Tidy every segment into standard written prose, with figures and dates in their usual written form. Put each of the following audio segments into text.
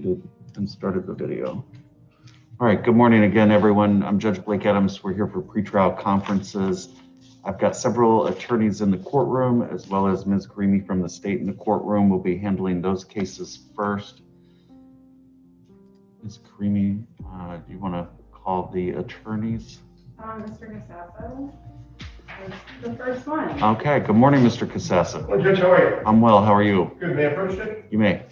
muted and started the video. All right, good morning again, everyone. I'm Judge Blake Adams. We're here for pretrial conferences. I've got several attorneys in the courtroom, as well as Ms. Karimi from the state in the courtroom. We'll be handling those cases first. Ms. Karimi, do you want to call the attorneys? Mr. Casasso is the first one. Okay, good morning, Mr. Casasso. Well, Judge, how are you? I'm well, how are you? Good, may I approach it? You may.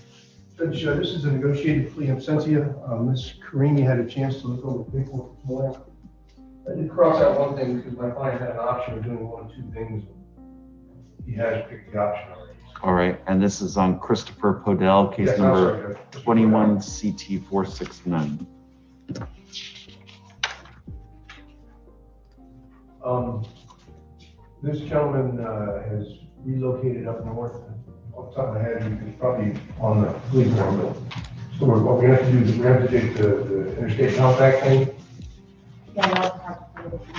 Judge, this is a negotiated plea in absentia. Ms. Karimi had a chance to look over the paperwork this morning. I did cross out one thing because my client had an option of doing one of two things. He has picked the option already. All right, and this is on Christopher Podell, case Yes, number I'm sorry, 21 CT 469. This gentleman has relocated up north. Off the top of my head, he's probably on the plea form, but so what we have to do is we have to take the interstate compact thing. Yeah, you'll have to talk to probation.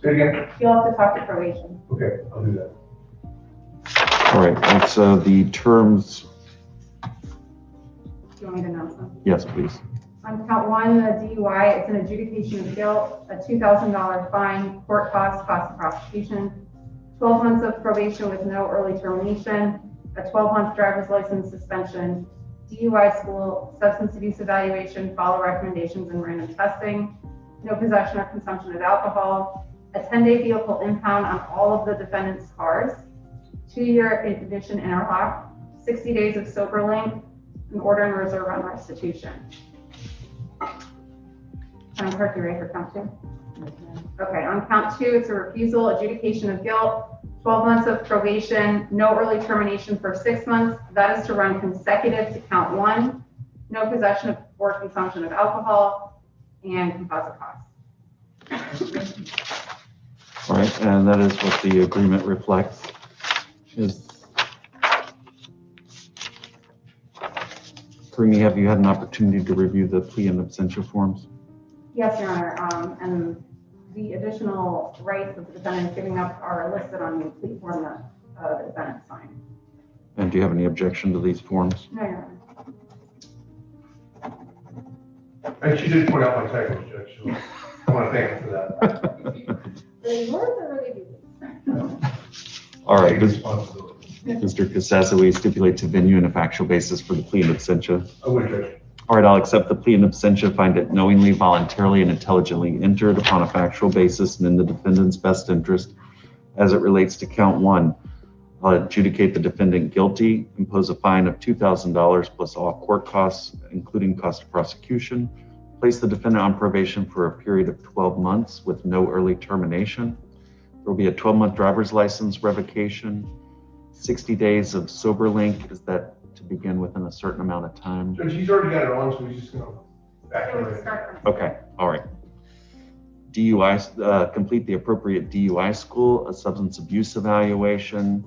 Say it again? You'll have to talk to probation. Okay, I'll do that. All right, and so the terms, Do you want me to announce them? yes, please. On count one, the DUI, it's an adjudication of guilt, a $2,000 fine, court cost of prosecution, 12 months of probation with no early termination, a 12-month driver's license suspension, DUI school, substance abuse evaluation, follow recommendations and random testing, no possession or consumption of alcohol, a 10-day vehicle impound on all of the defendant's cars, 2-year ignition interlock, 60 days of sober link, an order and reserve on restitution. Clerk, you ready for count two? Okay, on count two, it's a refusal, adjudication of guilt, 12 months of probation, no early termination for 6 months. That is to run consecutive to count one, no possession of or consumption of alcohol, and composite costs. All right, and that is what the agreement reflects. Karimi, have you had an opportunity to review the plea and absentia forms? Yes, Your Honor, and the additional rights that the defendant is giving up are listed on the plea form that the defendant signed. And do you have any objection to these forms? No, Your Honor. And she did point out my typos, Judge, so I want to thank her for that. The yours or really All right, Take responsibility. Mr. Casasso, we stipulate to venue and a factual basis for the plea and absentia. I would, Judge. All right, I'll accept the plea and absentia, find it knowingly, voluntarily, and intelligently entered upon a factual basis and in the defendant's best interest as it relates to count one. I'll adjudicate the defendant guilty, impose a fine of $2,000 plus all court costs, including cost of prosecution, place the defendant on probation for a period of 12 months with no early termination. There will be a 12-month driver's license revocation, 60 days of sober link. Is that to begin within a certain amount of time? Judge, he's already got it on, so he's just going to factor it in. Okay, all right. DUI, complete the appropriate DUI school, a substance abuse evaluation,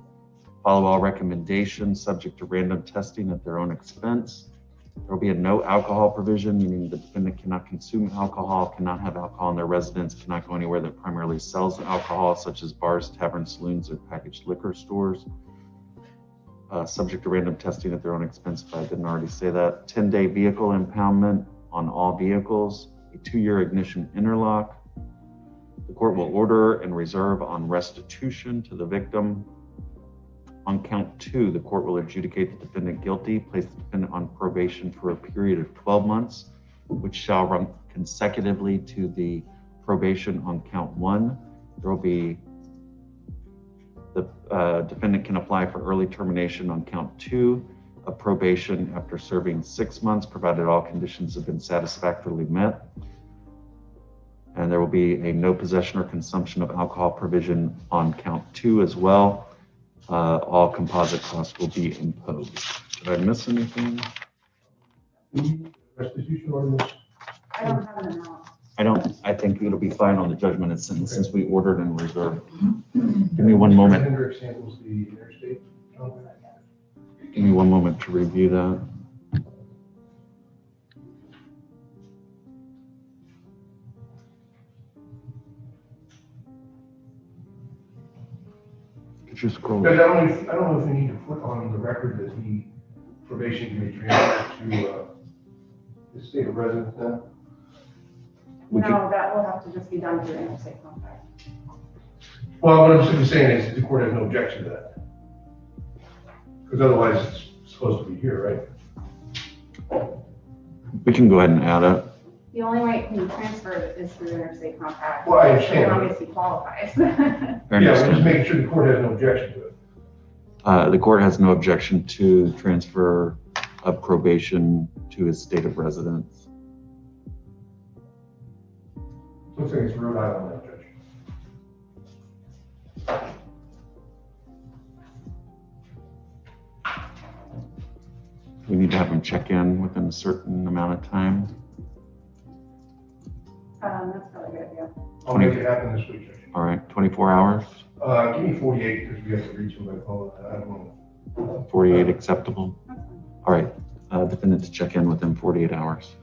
follow all recommendations subject to random testing at their own expense. There will be a no alcohol provision, meaning the defendant cannot consume alcohol, cannot have alcohol in their residence, cannot go anywhere that primarily sells alcohol, such as bars, taverns, saloons, or packaged liquor stores. Subject to random testing at their own expense, if I didn't already say that. 10-day vehicle impoundment on all vehicles, a 2-year ignition interlock. The court will order and reserve on restitution to the victim. On count two, the court will adjudicate the defendant guilty, place the defendant on probation for a period of 12 months, which shall run consecutively to the probation on count one. There will be the defendant can apply for early termination on count two of probation after serving 6 months, provided all conditions have been satisfactorily met. And there will be a no possession or consumption of alcohol provision on count two as well. All composite costs will be imposed. Did I miss anything? Restitution ordinance. I don't have an amount. I think it'll be fine on the judgment and sentence since we ordered and reserved. Give me one moment. Hendrick samples the interstate compact. Give me one moment to review that. Could you scroll? Judge, I don't know if we need to put on the record that the probation can be transferred to state of residence now? We could- No, that will have to just be done through interstate compact. Well, what I'm simply saying is the court has no objection to that. Because otherwise it's supposed to be here, right? We can go ahead and add it. The only way it can be transferred is through interstate compact. Well, I understand. As long as he qualifies. I Yeah, we're understand. just making sure the court has no objection to it. The court has no objection to transfer of probation to his state of residence. Looks like it's Rhode Island, now, Judge. We need to have him check in within a certain amount of time. That's probably a good idea. I'll make it happen this week, Judge. All right, 24 hours, Give me 48 because we have to reach him by phone. I don't know. 48 acceptable. That's fine. All right, defendant to check in within 48 hours.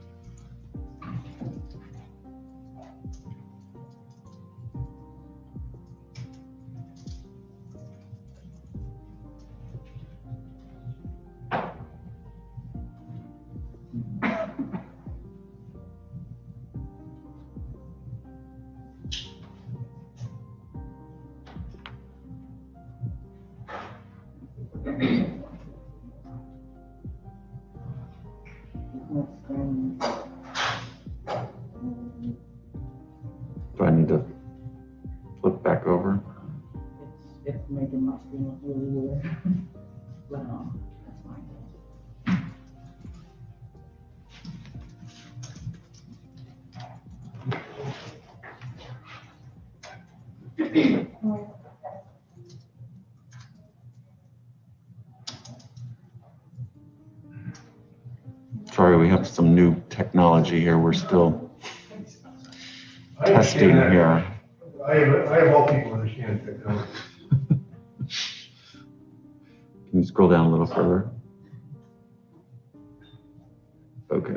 Do I need to flip back over? It's making my screen look really weird. But, that's fine. Sorry, we have some new technology here. We're still I testing understand that. here. I have all people understand technology. Can you scroll down a little further? Okay.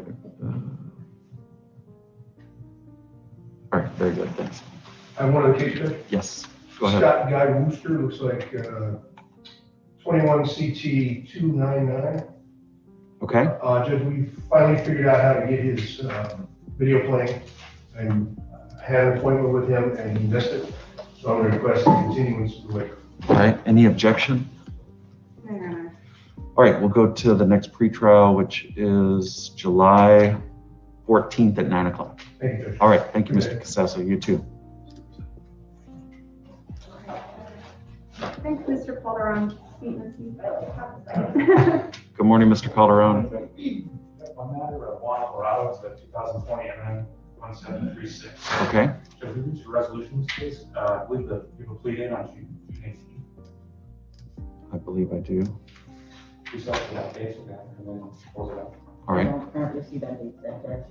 All right, very good, thanks. I have one of the case, Judge. Yes, go ahead. Scott Guy Wooster, looks like 21 CT 299. Okay, Judge, we finally figured out how to get his video playing, and had an appointment with him, and he missed it. So I'm going to request a continuance to the waiver. all right, any objection? No. All right, we'll go to the next pretrial, which is July 14th at 9 o'clock. Thank you, Judge. All right, thank you, Mr. Casasso, you too. Thanks, Mr. Calderon. Sweet and sweet, I like how to say Good morning, Mr. Calderon. On matter of Law Chronicles, the 2020 amendment 1736. Okay, So we reached a resolution in this case. I believe that you have a plea in on June 18th. I believe I do. We saw that case and then close it out. All I right, don't currently see that date set, Judge.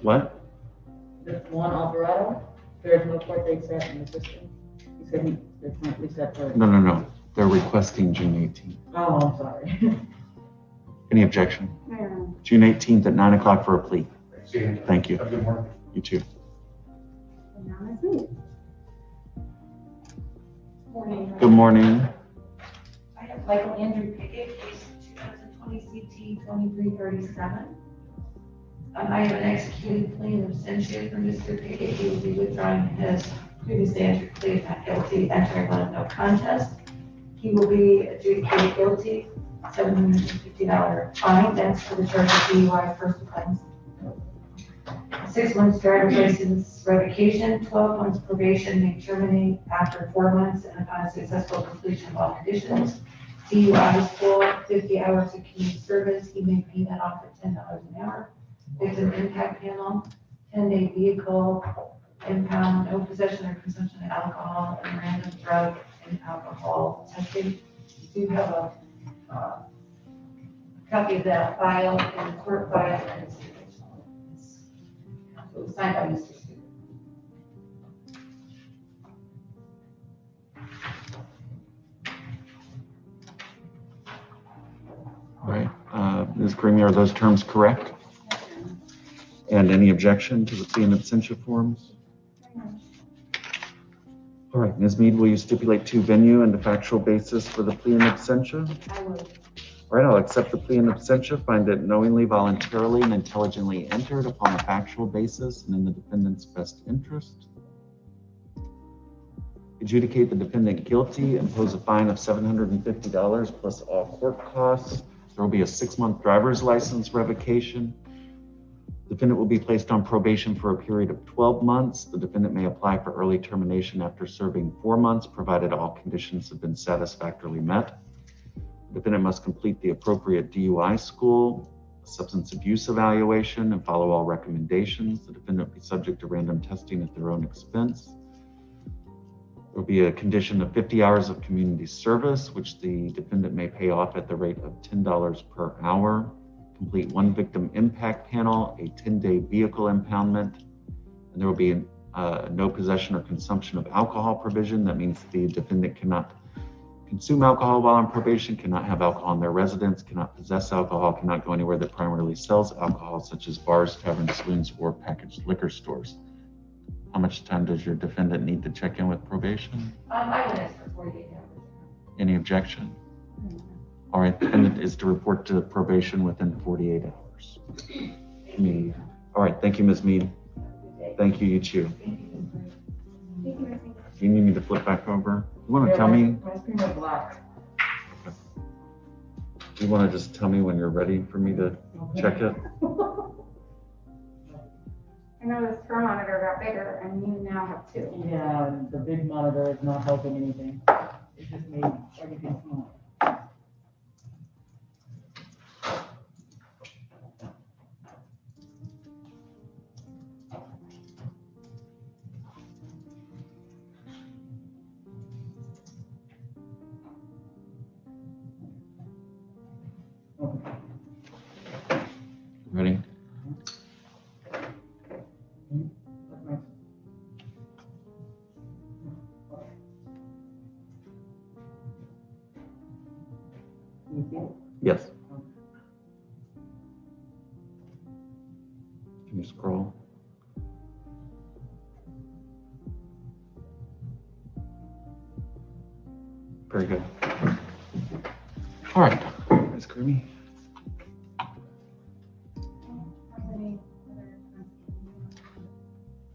what? The one Alvarado, there's no court date set in the system. He said they're currently set for. No. They're requesting June 18th. Oh, I'm sorry. Any objection? No. June 18th at 9 o'clock for a plea. See you. Thank you. Have a good morning. You too. And now it's me. Morning. Good morning. I have Michael Andrew Pickett, case 2020 CT 2337. I have an executed plea of abstention for Mr. Pickett. He will be withdrawing his previously entered plea of not guilty, entering on no contest. He will be adjudicated guilty, $750 fine. That's for the charge of DUI first offense. 6 months driver's license revocation, 12 months probation may terminate after 4 months and upon successful completion of all conditions. DUI is full, 50 hours of community service, he may pay that off at $10 an hour. Victim impact panel, 10-day vehicle impound, no possession or consumption of alcohol, and random drug and alcohol testing. We do have a copy of that file in the court file, and it's it was signed by Mr. Stewart. All right, Ms. Creamy, are those terms correct? And any objection to the plea and absentia forms? All right, Ms. Mead, will you stipulate to venue and the factual basis for the plea and absentia? I would. All right, I'll accept the plea in absentia, find it knowingly, voluntarily, and intelligently entered upon a factual basis and in the defendant's best interest. Adjudicate the defendant guilty, impose a fine of $750 plus all court costs. There will be a 6-month driver's license revocation. The defendant will be placed on probation for a period of 12 months. The defendant may apply for early termination after serving 4 months, provided all conditions have been satisfactorily met. The defendant must complete the appropriate DUI school, substance abuse evaluation, and follow all recommendations. The defendant will be subject to random testing at their own expense. There will be a condition of 50 hours of community service, which the defendant may pay off at the rate of $10 per hour. Complete 1 victim impact panel, a 10-day vehicle impoundment, and there will be no possession or consumption of alcohol provision. That means the defendant cannot consume alcohol while on probation, cannot have alcohol in their residence, cannot possess alcohol, cannot go anywhere that primarily sells alcohol, such as bars, taverns, saloons, or packaged liquor stores. How much time does your defendant need to check in with probation? I would ask for 48 hours. Any objection? All right, defendant is to report to probation within 48 hours. Mead. All right, thank you, Ms. Mead. Thank you, you too. Do you need me to flip back over? You want to tell me? My screen is black. You want to just tell me when you're ready for me to check it? I know the screen monitor got bigger and you now have 2. Yeah, the big monitor is not helping anything. It just made everything small. Ready? Yes. Can you scroll? Very good. All right, Ms. Creamy.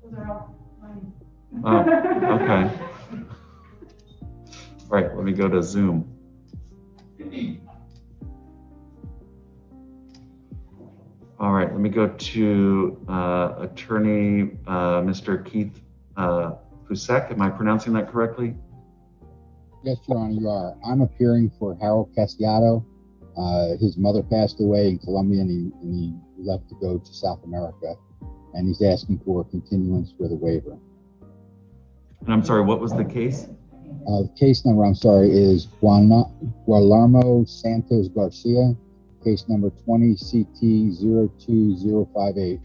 Those are all mine. Oh, okay. All right, let me go to Zoom. All right, let me go to attorney Mr. Keith Fusek. Am I pronouncing that correctly? Yes, Your Honor, you are. I'm appearing for Harold Casciato. His mother passed away in Colombia and he left to go to South America. And he's asking for a continuance with a waiver. And I'm sorry, what was the case? Case number, I'm sorry, is Guillermo Santos Garcia, case number 20 CT 02058.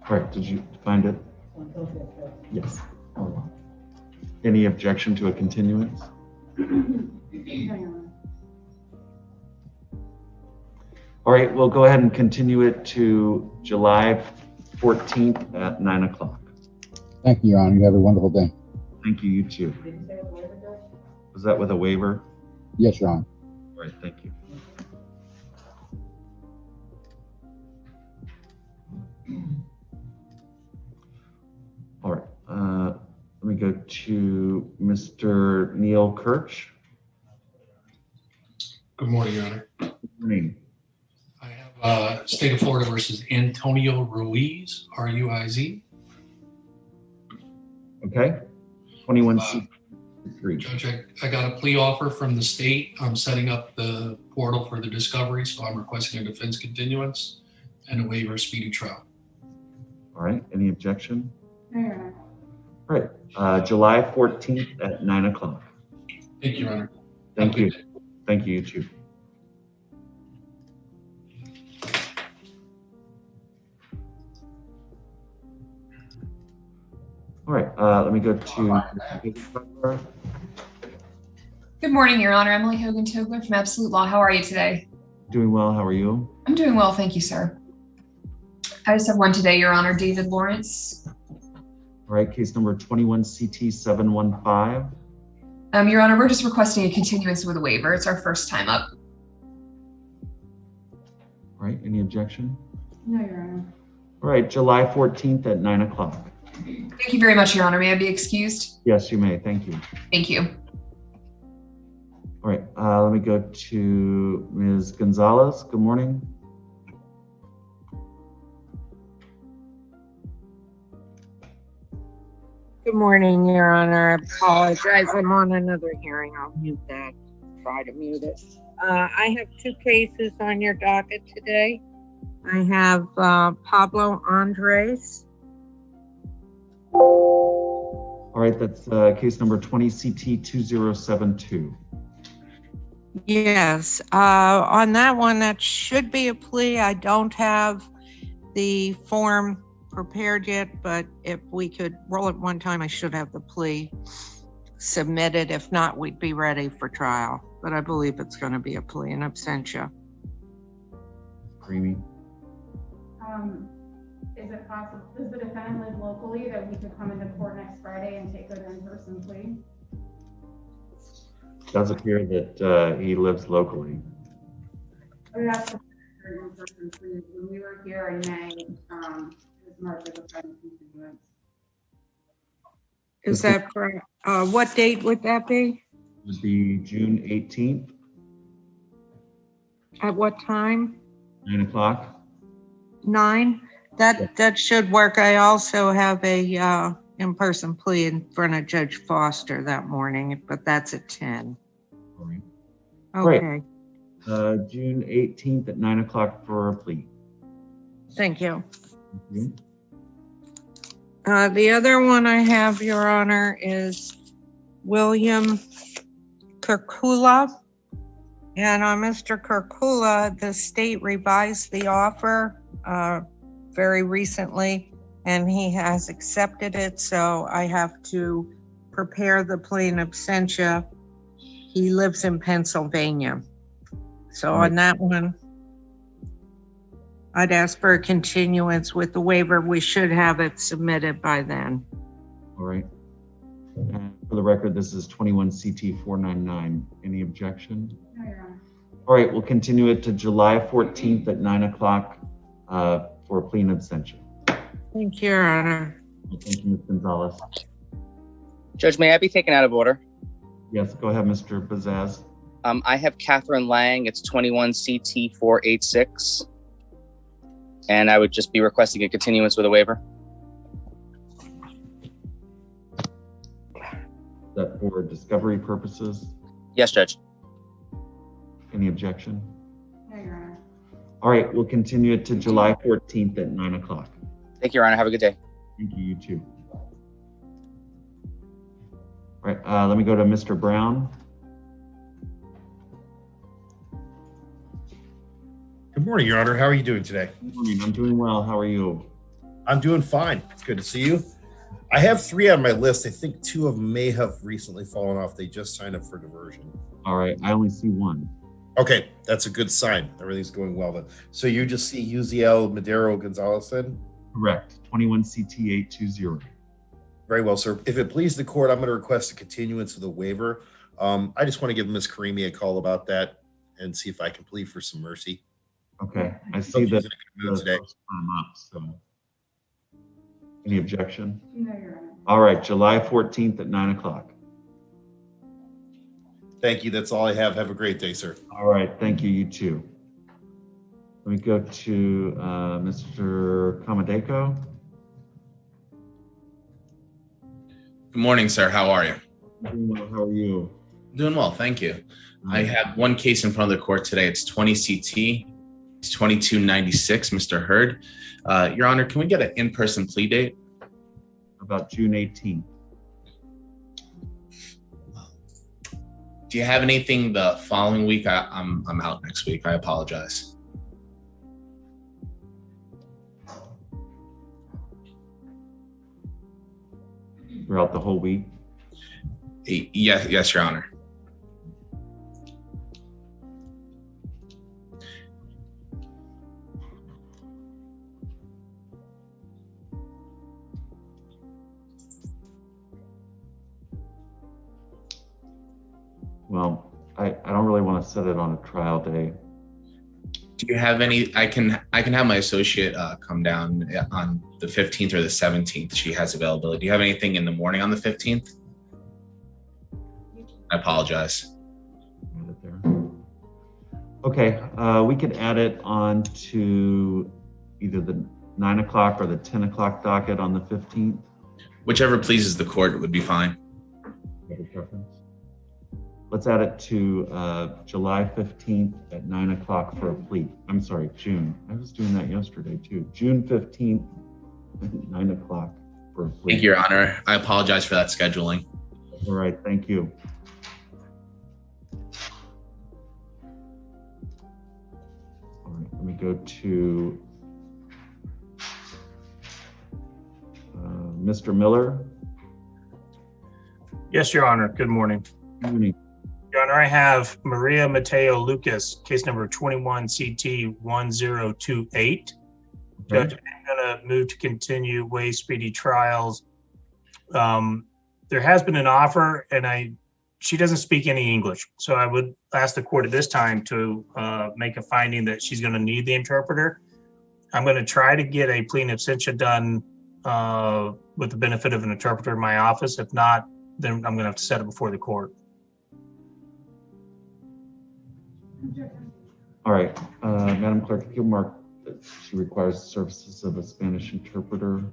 All right, did you find it? Yes. Any objection to a continuance? All right, we'll go ahead and continue it to July 14th at 9 o'clock. Thank you, Your Honor. You have a wonderful day. Thank you, you too. Was that with a waiver? Yes, Your Honor. All right, thank you. All right, let me go to Mr. Neil Kirch. Good morning, Your Honor. Good morning. I have State of Florida versus Antonio Ruiz, R-U-I-Z. Okay, 21C3. Judge, I got a plea offer from the state. I'm setting up the portal for the discovery, so I'm requesting a defense continuance and a waiver of speedy trial. All right, any objection? No, Your Honor. All right, July 14th at 9 o'clock. Thank you, Your Honor. Thank Have a you. good day. Thank you, you too. All right, let me go to. Good morning, Your Honor. Emily Hogan-Togler from Absolute Law. How are you today? Doing well, how are you? I'm doing well, thank you, sir. I just have one today, Your Honor, David Lawrence. All right, case number 21 CT 715. Your Honor, we're just requesting a continuance with a waiver. It's our first time up. All right, any objection? No, Your Honor. All right, July 14th at 9 o'clock. Thank you very much, Your Honor. May I be excused? Yes, you may. Thank you. Thank you. All right, let me go to Ms. Gonzalez. Good morning. Good morning, Your Honor. I apologize. I'm on another hearing. I'll mute that. Try to mute it. I have two cases on your docket today. I have Pablo Andres. All right, that's case number 20 CT 2072. Yes, on that one, that should be a plea. I don't have the form prepared yet, but if we could roll it one time, I should have the plea submitted. If not, we'd be ready for trial. But I believe it's going to be a plea in absentia. Creamy. Is it possible, does the defendant live locally that we could come into court next Friday and take an in-person plea? Does appear that he lives locally. I would ask for an in-person plea. When we were here in May, it was marked as a friend continuance. Is that correct? What date would that be? It would be June 18th, At what time? 9 o'clock. 9? That should work. I also have a in-person plea in front of Judge Foster that morning, but that's at 10. All right. Okay, June 18th at 9 o'clock for a plea. thank you. Thank you. The other one I have, Your Honor, is William Kirkula. And on Mr. Kirkula, the state revised the offer very recently, and he has accepted it, so I have to prepare the plea in absentia. He lives in Pennsylvania. So on that one, I'd ask for a continuance with the waiver. We should have it submitted by then. All right. And for the record, this is 21 CT 499. Any objection? No, Your Honor. All right, we'll continue it to July 14th at 9 o'clock for a plea in absentia. Thank you, Your Honor. Thank you, Ms. Gonzalez. Judge, may I be taken out of order? Yes, go ahead, Mr. Bazaz. I have Catherine Lang. It's 21 CT 486. And I would just be requesting a continuance with a waiver. Is that for discovery purposes? Yes, Judge. Any objection? No, Your Honor. All right, we'll continue it to July 14th at 9 o'clock. Thank you, Your Honor. Have a good day. Thank you, you too. All right, let me go to Mr. Brown. Good morning, Your Honor. How are you doing today? Good morning. I'm doing well. How are you? I'm doing fine. It's good to see you. I have 3 on my list. I think 2 of them may have recently fallen off. They just signed up for diversion. All right, I only see 1. Okay, that's a good sign. Everything's going well then. So you just see Uziel Madero Gonzalez then? Correct. 21 CT 820. Very well, sir. If it pleases the court, I'm going to request a continuance of the waiver. I just want to give Ms. Karimi a call about that and see if I can plead for some mercy. Okay, I see that today. first time up, so. Any objection? No, Your Honor. All right, July 14th at 9 o'clock. Thank you. That's all I have. Have a great day, sir. All right, thank you, you too. Let me go to Mr. Comodeco. Good morning, sir. How are you? Doing well, how are you? Doing well, thank you. I have one case in front of the court today. It's 20 CT. It's 2296, Mr. Hurd. Your Honor, can we get an in-person plea date? About June 18th. Do you have anything the following week? I'm out next week. I apologize. Throughout the whole week? Yes, Your Honor. Well, I don't really want to set it on a trial day. Do you have any? I can have my associate come down on the 15th or the 17th. She has availability. Do you have anything in the morning on the 15th? I apologize. Okay, we could add it on to either the 9 o'clock or the 10 o'clock docket on the 15th. Whichever pleases the court would be fine. Let's add it to July 15th at 9 o'clock for a plea. I'm sorry, June. I was doing that yesterday too. June 15th at 9 o'clock for a plea. Thank you, Your Honor. I apologize for that scheduling. All right, thank you. All right, let me go to Mr. Miller. Yes, Your Honor. Good morning. Good morning. Your Honor, I have Maria Mateo Lucas, case number 21 CT 1028. Judge, I'm going to move to continue waive speedy trials. There has been an offer, and she doesn't speak any English, so I would ask the court at this time to make a finding that she's going to need the interpreter. I'm going to try to get a plea in absentia done with the benefit of an interpreter in my office. If not, then I'm going to have to set it before the court. All right, Madam Clerk, if you'll mark that she requires the services of a Spanish interpreter.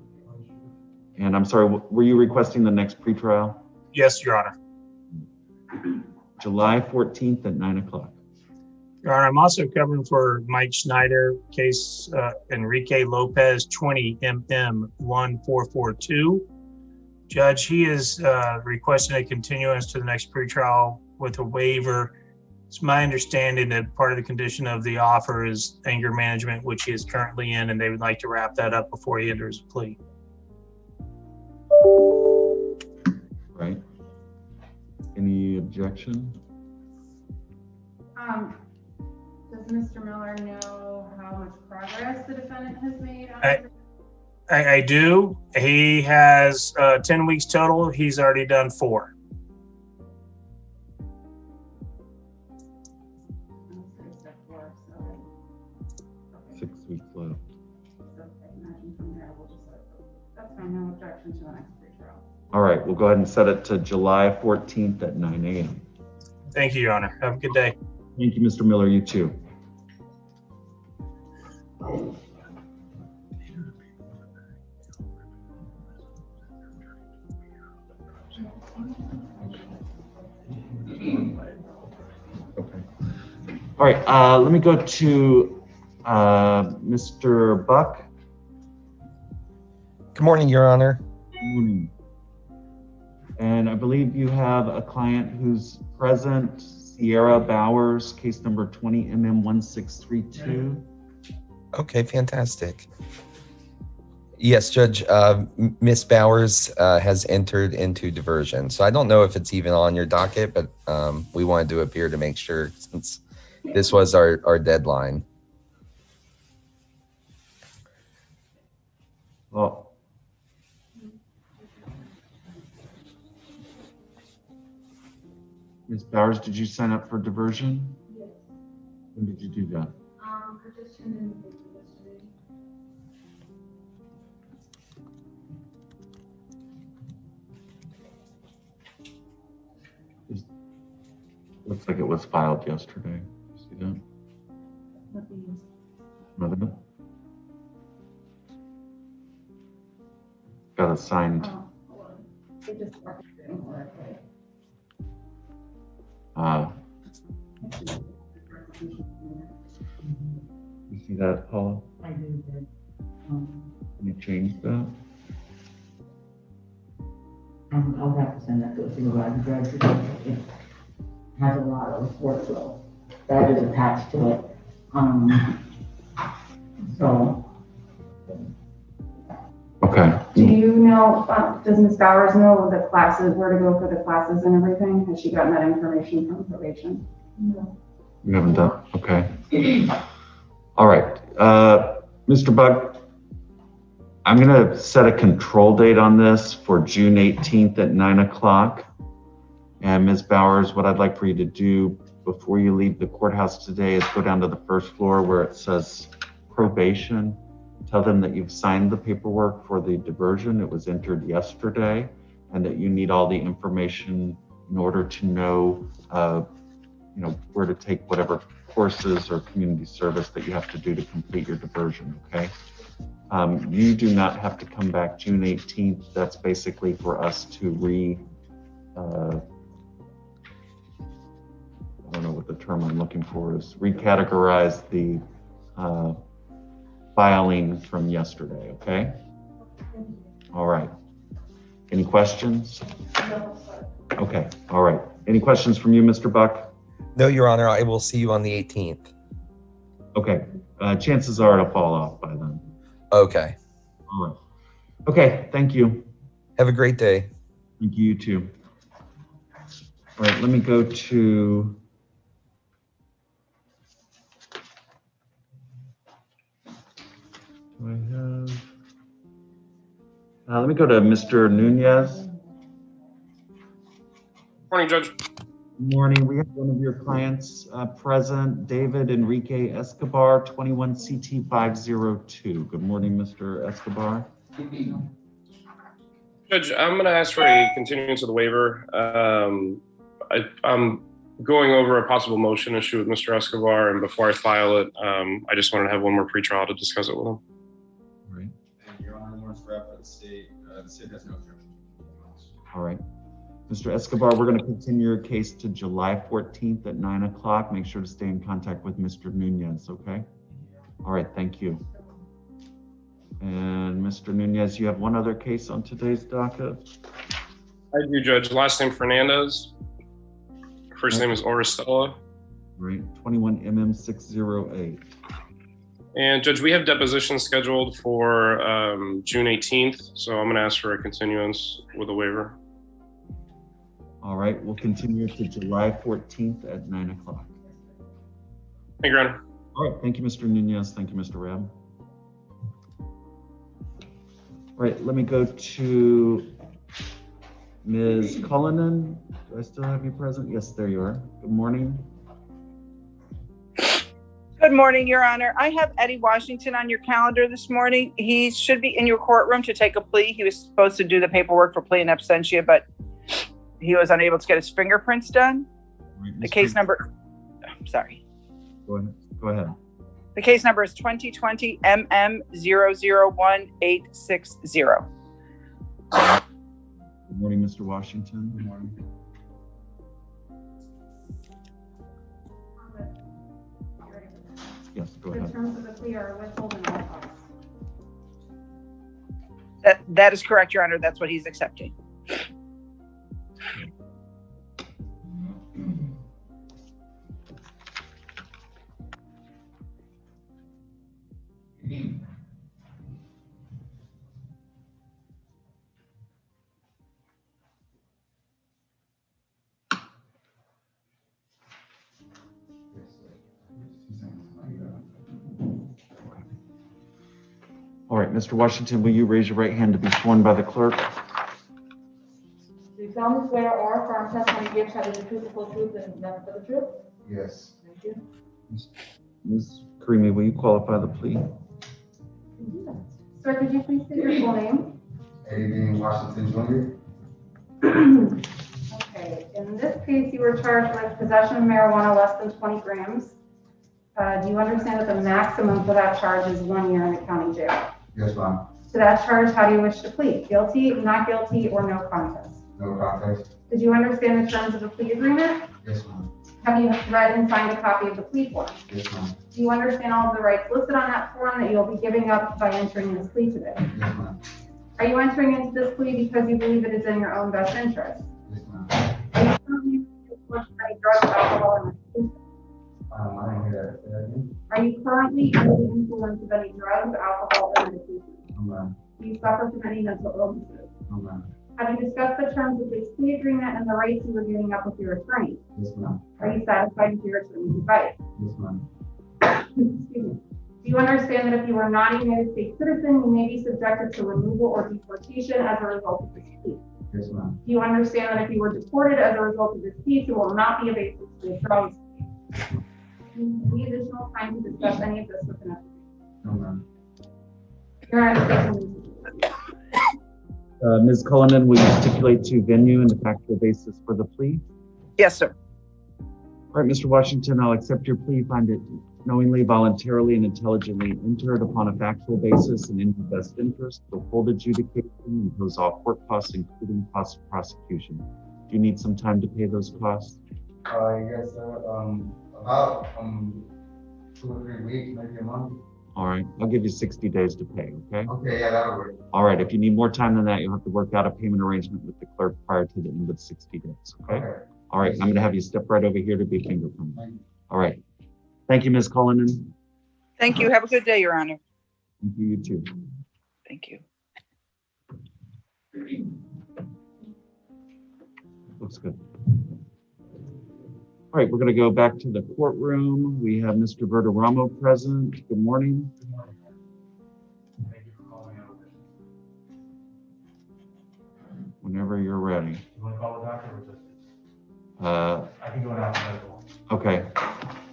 And I'm sorry, were you requesting the next pretrial? Yes, Your Honor. July 14th at 9 o'clock. Your Honor, I'm also covering for Mike Schneider, case Enrique Lopez 20 MM 1442. Judge, he is requesting a continuance to the next pretrial with a waiver. It's my understanding that part of the condition of the offer is anger management, which he is currently in, and they would like to wrap that up before he enters a plea. Right. Any objection? Does Mr. Miller know how much progress the defendant has made on it? I do. He has 10 weeks total. He's already done 4. 6 weeks left. That's fine, no objection to the next pretrial. All right, we'll go ahead and set it to July 14th at 9 a.m. Thank you, Your Honor. Have a good day. Thank you, Mr. Miller. You too. Okay. All right, let me go to Mr. Buck. Good morning, Your Honor. Good morning. And I believe you have a client who's present, Sierra Bowers, case number 20 MM 1632. Okay, fantastic. Yes, Judge, Miss Bowers has entered into diversion. So I don't know if it's even on your docket, but we wanted to appear to make sure since this was our deadline. Well, Ms. Bowers, did you sign up for diversion? Yes. When did you do that? I just turned in the paper yesterday. Looks like it was filed yesterday. See that? Nothing. Got it signed. It just didn't work. You see that, Paula? I do. Can you change that? I'll have to send that to a supervisor judge because it has a lot of workflow that is attached to it. So. Okay. Do you know, does Ms. Bowers know the classes, where to go for the classes and everything? Has she gotten that information from probation? No. You haven't done, okay. All right, Mr. Buck, I'm gonna set a control date on this for June 18th at 9 o'clock. And Ms. Bowers, what I'd like for you to do before you leave the courthouse today is go down to the first floor where it says probation. Tell them that you've signed the paperwork for the diversion. It was entered yesterday, and that you need all the information in order to know, where to take whatever courses or community service that you have to do to complete your diversion, okay? You do not have to come back June 18th. That's basically for us to I don't know what the term I'm looking for is, recategorize the filing from yesterday, okay? All right. Any questions? Okay, all right. Any questions from you, Mr. Buck? No, Your Honor, I will see you on the 18th. Okay, chances are it'll fall off by then. Okay. All right. Okay, thank you. Have a great day. Thank you, you too. All right, let me go to let me go to Mr. Nunez. Morning, Judge. Good morning. We have one of your clients present, David Enrique Escobar, 21 CT 502. Good morning, Mr. Escobar. Judge, I'm going to ask for a continuance of the waiver. I'm going over a possible motion issue with Mr. Escobar, and before I file it, I just wanted to have one more pretrial to discuss it with him. Right. And Your Honor, wants to wrap up the state has no objection. All right. Mr. Escobar, we're going to continue your case to July 14th at 9 o'clock. Make sure to stay in contact with Mr. Nunez, okay? All right, thank you. And Mr. Nunez, you have one other case on today's docket? I do, Judge. Last name Fernandez. First name is Oristella. Right, 21 MM 608. And Judge, we have depositions scheduled for June 18th, so I'm going to ask for a continuance with a waiver. All right, we'll continue to July 14th at 9 o'clock. Thank you, Your Honor. All right, thank you, Mr. Nunez. Thank you, Mr. Rab. All right, let me go to Ms. Cullinan. Do I still have you present? Yes, there you are. Good morning. Good morning, Your Honor. I have Eddie Washington on your calendar this morning. He should be in your courtroom to take a plea. He was supposed to do the paperwork for plea in absentia, but he was unable to get his fingerprints done. Right, the case number, sorry. Go ahead. Go ahead. The case number is 2020 MM001860. Good morning, Mr. Washington. Good morning. Yes, go ahead. The terms of the plea are withhold and all costs. That is correct, Your Honor. That's what he's accepting. All right, Mr. Washington, will you raise your right hand to be sworn by the clerk? Do you solemnly swear or affirm testimony you give shall be the truth, the full truth, and nothing but the truth? Yes. Thank you. Ms. Karimi, will you qualify the plea? Sir, could you please state your full name? Eddie Washington Jr. Okay, in this case, you were charged with possession of marijuana less than 20 grams. Do you understand that the maximum for that charge is 1 year in the county jail? Yes, ma'am. To that charge, how do you wish to plead? Guilty, not guilty, or no contest? No contest. Did you understand the terms of the plea agreement? Yes, ma'am. Have you read and signed a copy of the plea form? Yes, ma'am. Do you understand all of the rights listed on that form that you'll be giving up by entering this plea today? Yes, ma'am. Are you entering into this plea because you believe it is in your own best interest? Yes, ma'am. Are you currently influenced by drugs, alcohol, and medication? I didn't hear that. Say that again. Are you currently under the influence of any drugs, alcohol, or medication? No, ma'am. Do you suffer from any mental illnesses? No, ma'am. Have you discussed the terms of this plea agreement and the rights you were giving up with your attorney? Yes, ma'am. Are you satisfied with your attorney's advice? Yes, ma'am. Excuse me. Do you understand that if you are not a United States citizen, you may be subjected to removal or deportation as a result of this plea? Do you understand that if you were deported as a result of this case, it will not be a basis to withdraw this case? Do you need any additional time to discuss any of this with an attorney? No, ma'am. Your Honor, please. Ms. Cullinan, will you stipulate to venue and the factual basis for the plea? Yes, sir. All right, Mr. Washington, I'll accept your plea, find it knowingly, voluntarily, and intelligently entered upon a factual basis and in your best interest, for full adjudication, impose all court costs, including costs of prosecution. Do you need some time to pay those costs? Yes, sir. About 2 or 3 weeks, maybe a month. All right, I'll give you 60 days to pay, okay? Okay, yeah, that'll work. All right, if you need more time than that, you'll have to work out a payment arrangement with the clerk prior to the end of 60 days, okay? All right, I'm gonna have you step right over here to be fingerprinted. All right. Thank you, Ms. Cullinan. Thank you. Have a good day, Your Honor. Thank you, you too. Thank you. Looks good. All right, we're going to go back to the courtroom. We have Mr. Verderamo present. Good morning. Good morning. Thank you for calling out. Whenever you're ready. You want to call the doctor or just? I can go in alphabetical. Okay.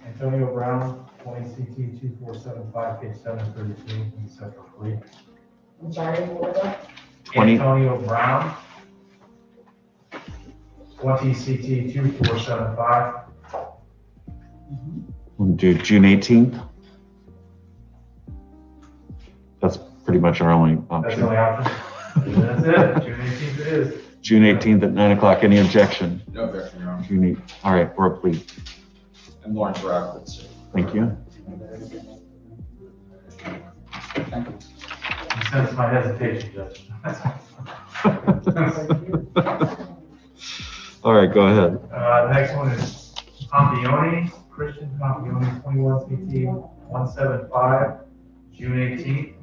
Antonio Brown, 20 CT 2475, page 732, in the central plea. I'm sorry, what was that? 20. Antonio Brown, 20 CT 2475. We'll do June 18th. That's pretty much our only That's option. the only option. That's it. June 18th it is. June 18th at 9 o'clock. Any objection? No objection, Your Honor. June 8th. All right, we're a plea. And Lawrence Rackford. Thank you. You sense my hesitation, Judge. All right, go ahead. The next one is Campione, Christian Campione, 21 CT 175, June 18th.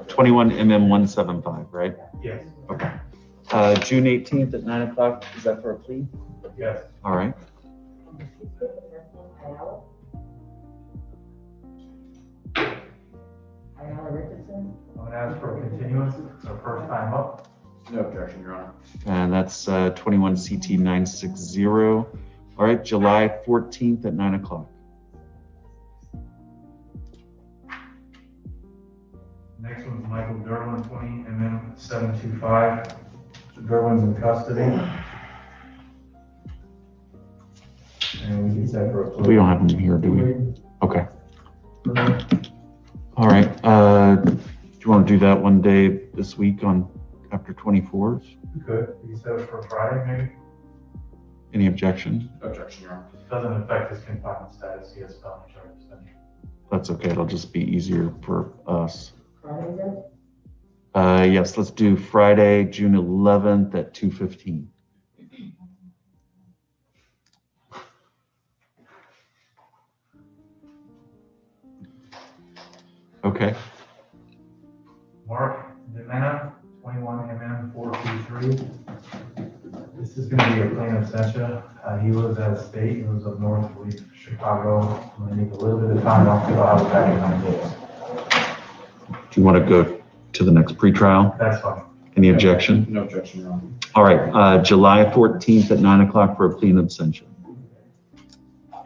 21 mm 175, right? Yes. Okay. June 18th at 9 o'clock. Is that for a plea? Yes. All right. Richardson? I'm gonna ask for a continuance, it's our first time up. No objection, Your Honor. And that's 21 CT 960. All right, July 14th at 9 o'clock. Next one's Michael Derwin, 20 mm 725. Derwin's in custody. And we can set for a plea. We don't have them here, do we? Okay. All right. Do you want to do that one day this week on after 24s? We could, we can set it for Friday, maybe. Any objection? No objection, Your Honor. Doesn't affect his confinement status, he has felony charges. That's okay. It'll just be easier for us. Friday, Judge? Yes, let's do Friday, June 11th at 2:15. Okay. Mark DeMena, 21 mm 423. This is going to be a plain absentia. He was out of state. He was up north, I believe, Chicago. I'm going to need a little bit of time off to I'll be back in 9 days. Do you want to go to the next pretrial? That's fine. Any objection? No objection, Your Honor. All right. July 14th at 9 o'clock for a plea in absentia.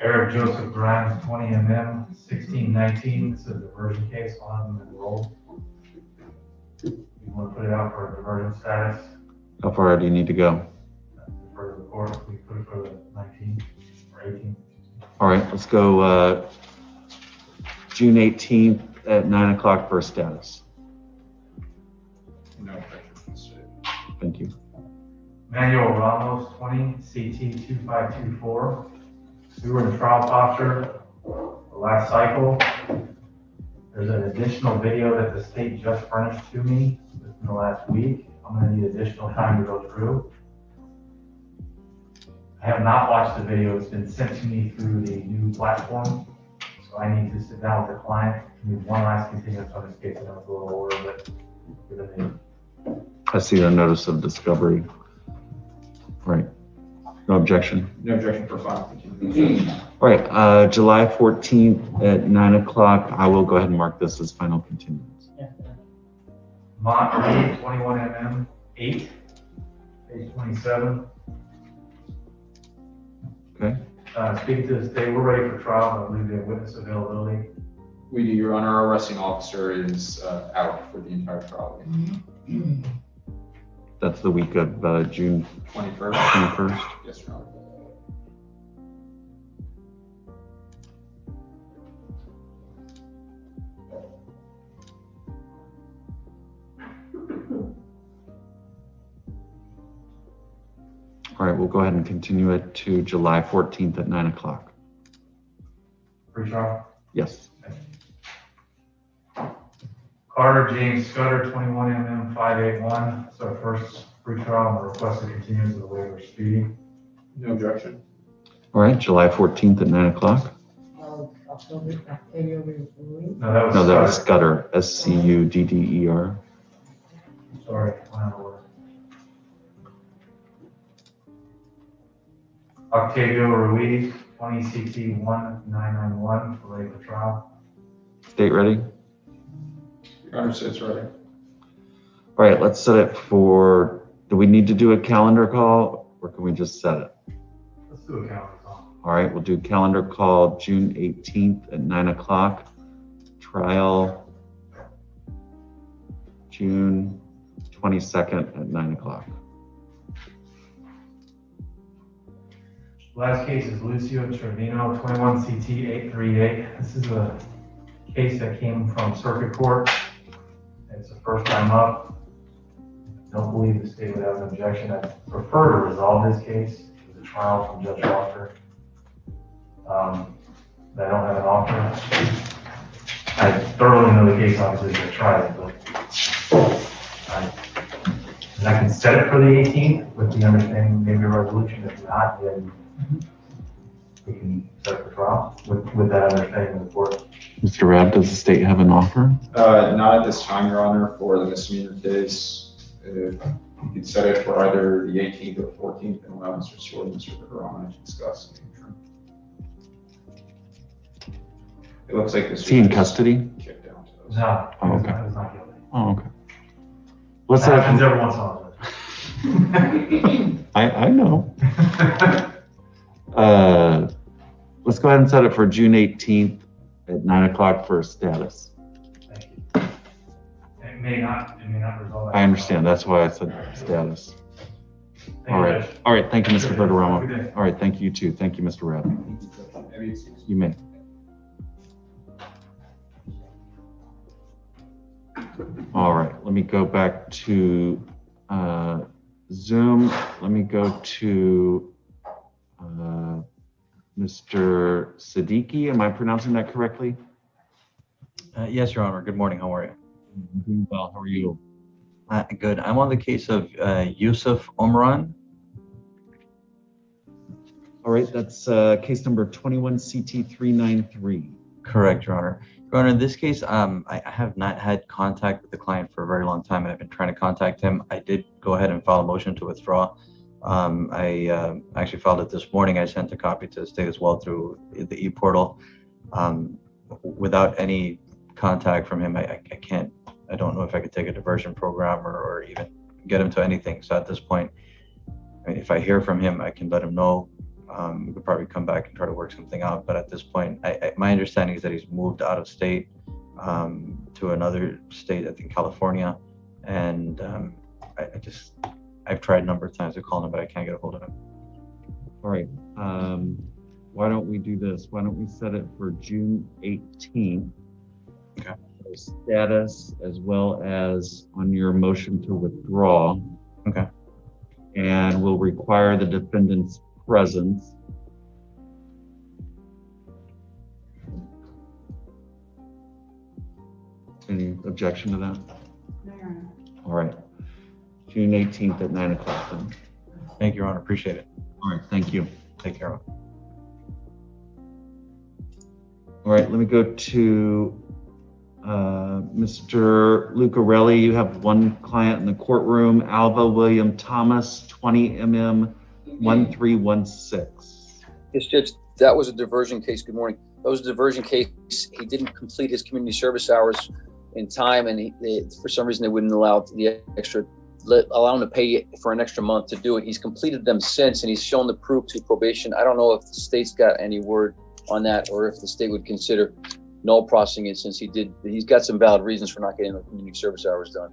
Eric Joseph Grimes, 20 mm 1619. This is a diversion case. I'll have him enrolled. You want to put it out for a diversion status? How far do you need to go? For the court, we put it for the 19th or 18th. All right, let's go June 18th at 9 o'clock for a status. No objection. Thank you. Manuel Ramos, 20 CT 2524. We were in trial posture the last cycle. There's an additional video that the state just furnished to me within the last week. I'm going to need additional time to go through. I have not watched the video. It's been sent to me through the new platform. So I need to sit down with the client. I need one last continuance on this case. I know it's a little over, but given the I see the notice of discovery. Right. No objection. No objection for final continuance. All right, July 14th at 9 o'clock. I will go ahead and mark this as final continuance. Reed, 21 mm 8, page 27. Okay. Speaking to the state, we're ready for trial, but I believe we have witness availability. We do, Your Honor. Our arresting officer is out for the entire trial. That's the week of June 21st. 21st. Yes, Your Honor. All right, we'll go ahead and continue it to July 14th at 9 o'clock. Pretrial. Yes. Carter James Scudder, 21 mm 581. It's our first pretrial and request a continuance of the waiver of speedy. No objection. All right, July 14th at 9 o'clock. No, that was No, that was Scudder. Scudder, S-C-U-D-D-E-R. Sorry, final order. Octavio Ruiz, 20 CT 1991, for waiver trial. State ready? Your Honor says ready. All right, let's set it for, do we need to do a calendar call or can we just set it? Let's do a calendar call. All right, we'll do calendar call June 18th at 9 o'clock. Trial June 22nd at 9 o'clock. Last case is Lucio Trevino, 21 CT 838. This is a case that came from circuit court. It's the first time up. I don't believe the state would have an objection. I prefer to resolve this case. It was a trial from Judge Walker. I don't have an offer. I thoroughly know the case, obviously, because I tried it, but I can set it for the 18th with the understanding maybe a resolution. If not, then we can set it for trial with that understanding of the court. Mr. Rabb, does the state have an offer? Not at this time, Your Honor, for the misdemeanor case. You could set it for either the 18th or 14th and allow Mr. Stewart and Mr. Verona to discuss. It looks like this Is he in custody? kicked down to those. No, Oh, okay. it's not guilty. Oh, okay. Let's That set happens it every once in a while. I know. Let's go ahead and set it for June 18th at 9 o'clock for status. Thank you. It may not resolve that. I understand. That's why I said status. All right. All right. Thank you, Mr. Verderama. All right. Thank you too. Thank you, Mr. Rabb. You may. All right. Let me go back to Zoom. Let me go to Mr. Siddiqui. Am I pronouncing that correctly? Yes, Your Honor. Good morning. How are you? Doing well. How are you? Good. I'm on the case of Yusuf Omran. All right. That's case number 21CT393. Correct, Your Honor. Your Honor, in this case, I have not had contact with the client for a very long time, and I've been trying to contact him. I did go ahead and file a motion to withdraw. I actually filed it this morning. I sent a copy to the state as well through the e-portal. Without any contact from him, I don't know if I could take a diversion program or even get him to anything. So at this point, I mean, if I hear from him, I can let him know. We could probably come back and try to work something out. But at this point, my understanding is that he's moved out of state to another state, I think California. And I've tried a number of times to call him, but I can't get a hold of him. All right. Why don't we do this? Why don't we set it for June 18th? Okay. For status as well as on your motion to withdraw. Okay. And we'll require the defendant's presence. Any objection to that? No, Your Honor. All right. June 18th at 9 o'clock then. Thank you, Your Honor. Appreciate it. All right. Thank you. Take care of it. All right. Let me go to Mr. Lucarelli. You have one client in the courtroom, Alva William Thomas, 20mm 1316. Yes, Judge, that was a diversion case. Good morning. That was a diversion case. He didn't complete his community service hours in time, and for some reason they wouldn't allow allow him to pay for an extra month to do it. He's completed them since, and he's shown the proof to probation. I don't know if the state's got any word on that, or if the state would consider null processing it, since he's got some valid reasons for not getting the community service hours done.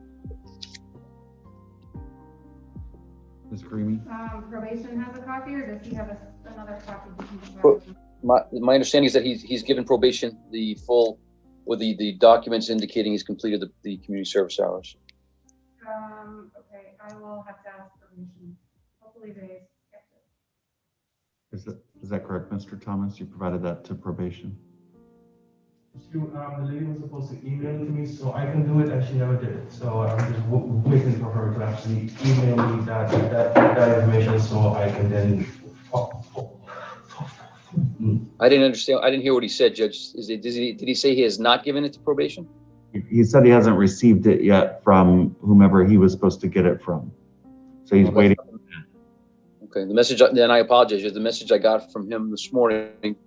Ms. Creamy? Probation has a copy, or does he have another copy? He can provide? My understanding is that he's given probation the full, with the documents indicating he's completed the community service hours. Okay, I will have to ask permission. Hopefully they accept it. Is that correct, Mr. Thomas? You provided that to probation? The lady was supposed to email it to me, so I can do it, and she never did it. So I'm just waiting for her to actually email me that information, so I can then. I didn't understand. I didn't hear what he said, Judge. Did he say he has not given it to probation? He said he hasn't received it yet from whomever he was supposed to get it from. So he's waiting. Okay, the message, then I apologize. The message I got from him this morning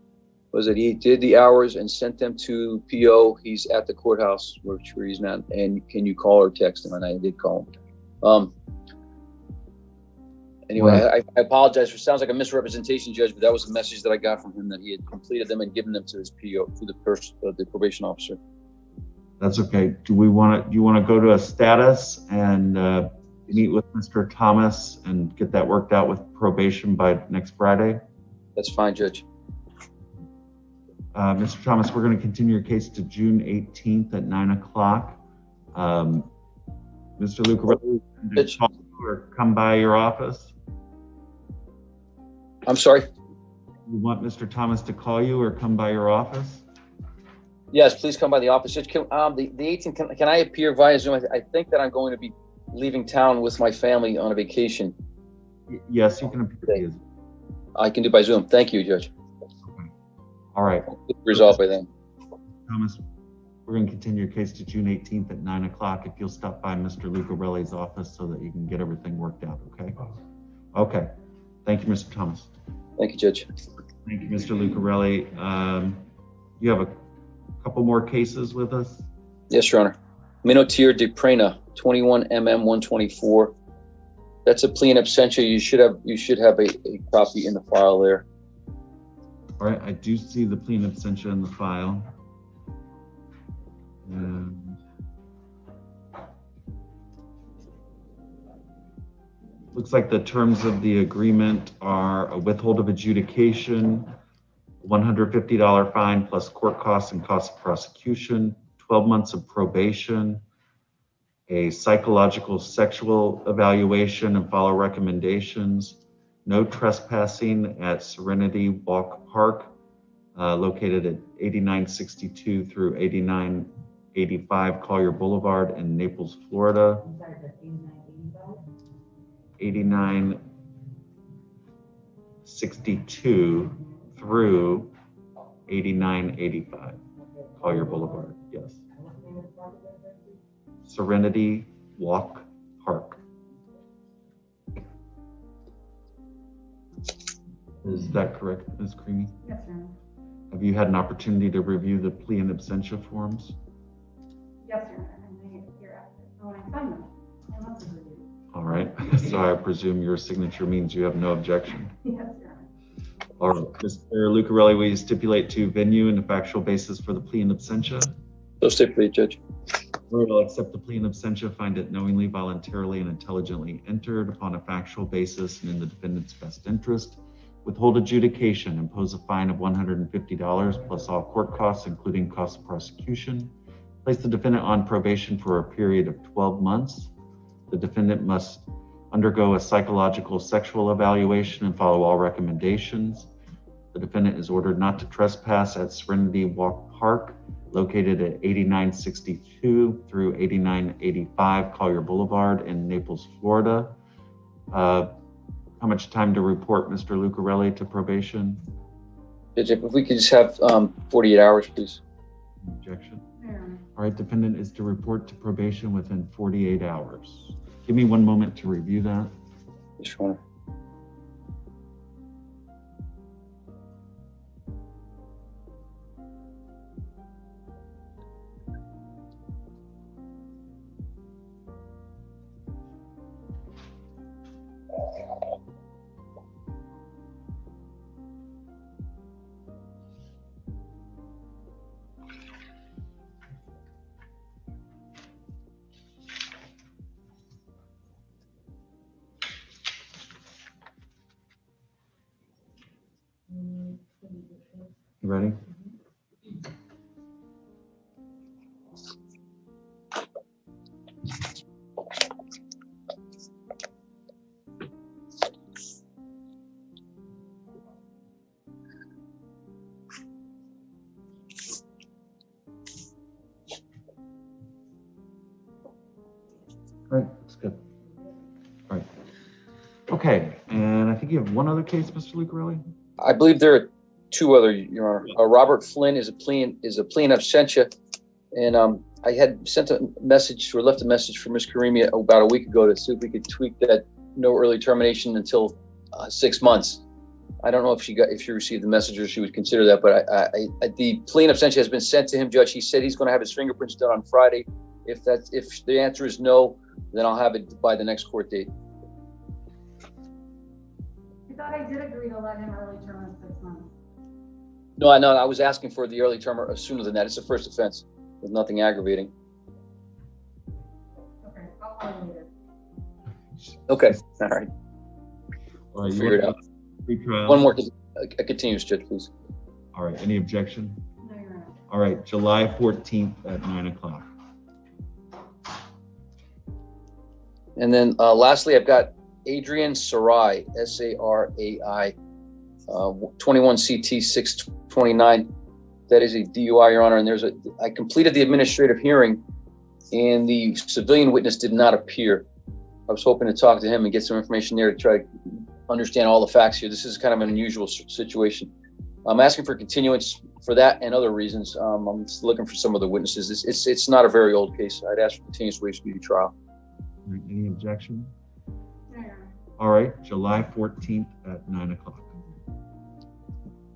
was that he did the hours and sent them to PO. He's at the courthouse, where he's not, and can you call or text him? And I did call him. Anyway, I apologize. It sounds like a misrepresentation, Judge, but that was the message that I got from him, that he had completed them and given them to his PO, to the probation officer. That's okay. Do you want to go to a status and meet with Mr. Thomas and get that worked out with probation by next Friday? That's fine, Judge. Mr. Thomas, we're going to continue your case to June 18th at 9 o'clock. Mr. Lucarelli, or come by your office? I'm sorry? You want Mr. Thomas to call you or come by your office? Yes, please come by the office. Judge, the 18th, can I appear via Zoom? I think that I'm going to be leaving town with my family on a vacation. Yes, you can appear via Zoom. I can do by Zoom. Thank you, Judge. All right. Resolved by then. Thomas, we're going to continue your case to June 18th at 9 o'clock. If you'll stop by Mr. Lucarelli's office so that you can get everything worked out, okay? Okay. Thank you, Mr. Thomas. Thank you, Judge. Thank you, Mr. Lucarelli. You have a couple more cases with us? Yes, Your Honor. Minotier de Prena, 21 MM 124. That's a plea in absentia. You should have a copy in the file there. All right, I do see the plea in absentia in the file. Looks like the terms of the agreement are a withhold of adjudication, $150 fine plus court costs and costs of prosecution, 12 months of probation, a psychological sexual evaluation and follow recommendations, no trespassing at Serenity Walk Park, located at 8962 through 8985 Collier Boulevard in Naples, Florida. 8962 through 8985 Collier Boulevard, yes. Serenity Walk Park. Is that correct, Ms. Creamy? Yes, sir. Have you had an opportunity to review the plea and absentia forms? Yes, sir. I may appear after. When I sign them, I must have reviewed. All right, so I presume your signature means you have no objection. Yes, sir. All right, Mr. Lucarelli, will you stipulate to venue and a factual basis for the plea and absentia? So stipulate, Judge. Will accept the plea and absentia, find it knowingly, voluntarily, and intelligently entered upon a factual basis and in the defendant's best interest. Withhold adjudication, impose a fine of $150 plus all court costs, including costs of prosecution. Place the defendant on probation for a period of 12 months. The defendant must undergo a psychological sexual evaluation and follow all recommendations. The defendant is ordered not to trespass at Serenity Walk Park, located at 8962 through 8985 Collier Boulevard in Naples, Florida. How much time to report Mr. Lucarelli to probation? Judge, if we could just have 48 hours, please. Objection. All right, defendant is to report to probation within 48 hours. Give me one moment to review that. Yes, Your Honor. You ready? All right, that's good. All right. Okay, and I think you have one other case, Mr. Lucarelli? I believe there are two other, Your Honor. Robert Flynn is a plea in absentia, and I had sent a message or left a message for Ms. Karimi about a week ago to see if we could tweak that no early termination until 6 months. I don't know if she received the message or she would consider that, but the plea in absentia has been sent to him, Judge. He said he's going to have his fingerprints done on Friday. If the answer is no, then I'll have it by the next court date. I thought I did agree to let him early term in 6 months. No, I know. I was asking for the early term sooner than that. It's a first offense. There's nothing aggravating. Okay, I'll call you later. Okay, all right. All right, Figure it out. Pretrial. One more, a continuous, Judge, please. All right, any objection? No, you're right. All right, July 14th at 9 o'clock. And then lastly, I've got Adrian Sarai, Sarai, 21 CT 629. That is a DUI, Your Honor. And I completed the administrative hearing and the civilian witness did not appear. I was hoping to talk to him and get some information there to try to understand all the facts here. This is kind of an unusual situation. I'm asking for continuance for that and other reasons. I'm just looking for some of the witnesses. It's not a very old case. I'd ask for continuous waive speedy trial. All right, any objection? No, you're right. All right, July 14th at 9 o'clock.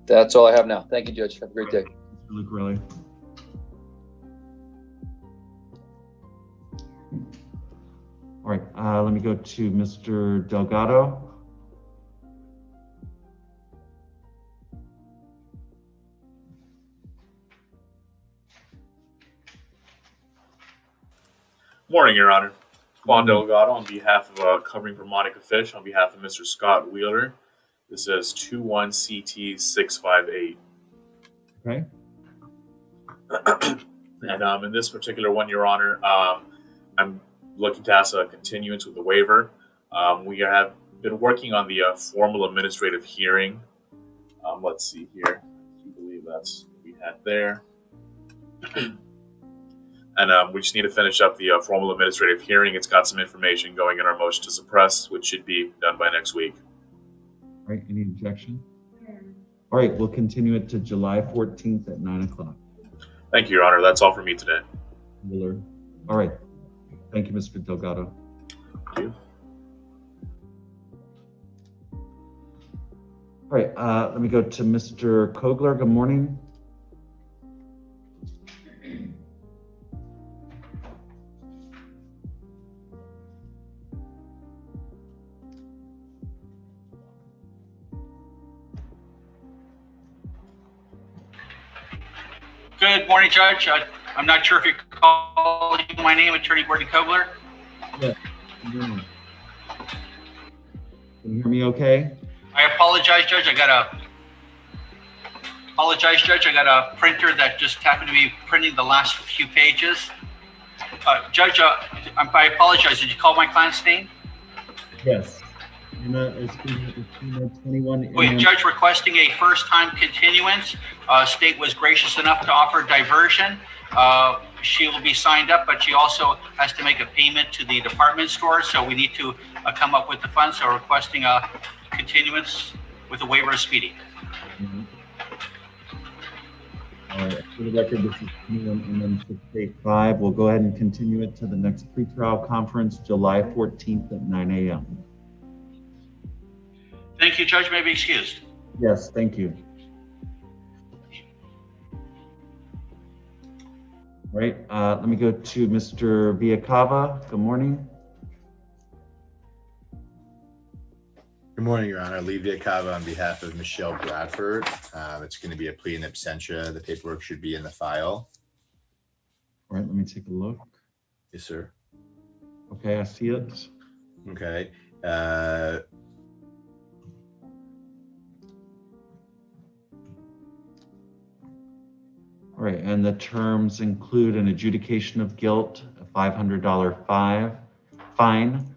That's all I have now. Thank you, Judge. Have a great day. Mr. Lucarelli. All right, let me go to Mr. Delgado. Morning, Your Honor. Juan Delgado on behalf of covering for Monica Fish on behalf of Mr. Scott Wheeler. This is 21CT658. Okay. And in this particular one, Your Honor, I'm looking to ask a continuance with the waiver. We have been working on the formal administrative hearing. Let's see here. I believe that's what we had there. And we just need to finish up the formal administrative hearing. It's got some information going in our motion to suppress, which should be done by next week. All right, any objection? All right, we'll continue it to July 14th at 9 o'clock. Thank you, Your Honor. That's all for me today. Miller. All right. Thank you, Mr. Delgado. Thank you. All right, let me go to Mr. Kogler. Good morning. Good morning, Judge. I'm not sure if you're calling my name, Attorney Gordon Kogler. Yeah. Can you hear me okay? I apologize, Judge. I got a printer that just happened to be printing the last few pages. Judge, I apologize. Did you call my client's name? Yes. It's 21. Wait, Judge requesting a first-time continuance. State was gracious enough to offer diversion. She will be signed up, but she also has to make a payment to the department store. So we need to come up with the funds. So requesting a continuance with a waiver of speedy. All right, for the record, this is 21 We'll go ahead and continue it to the next pretrial conference, July 14th at 9 a.m. Thank you, Judge. May be excused. Yes, thank you. All right, let me go to Mr. Villacava. Good morning. Good morning, Your Honor. Lee Villacava on behalf of Michelle Bradford. It's going to be a plea in absentia. The paperwork should be in the file. All right, let me take a look. Yes, sir. Okay, I see it. Okay. All right, and the terms include an adjudication of guilt, a $500 fine,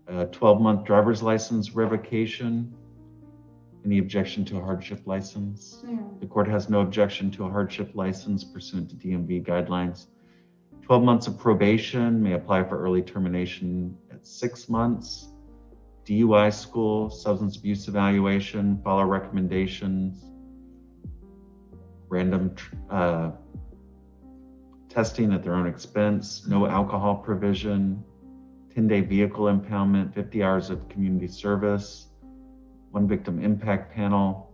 a 12-month driver's license revocation. Any objection to a hardship license? No. The court has no objection to a hardship license pursuant to DMV guidelines. 12 months of probation, may apply for early termination at 6 months. DUI school, substance abuse evaluation, follow recommendations, random testing at their own expense, no alcohol provision, 10-day vehicle impoundment, 50 hours of community service, 1 victim impact panel,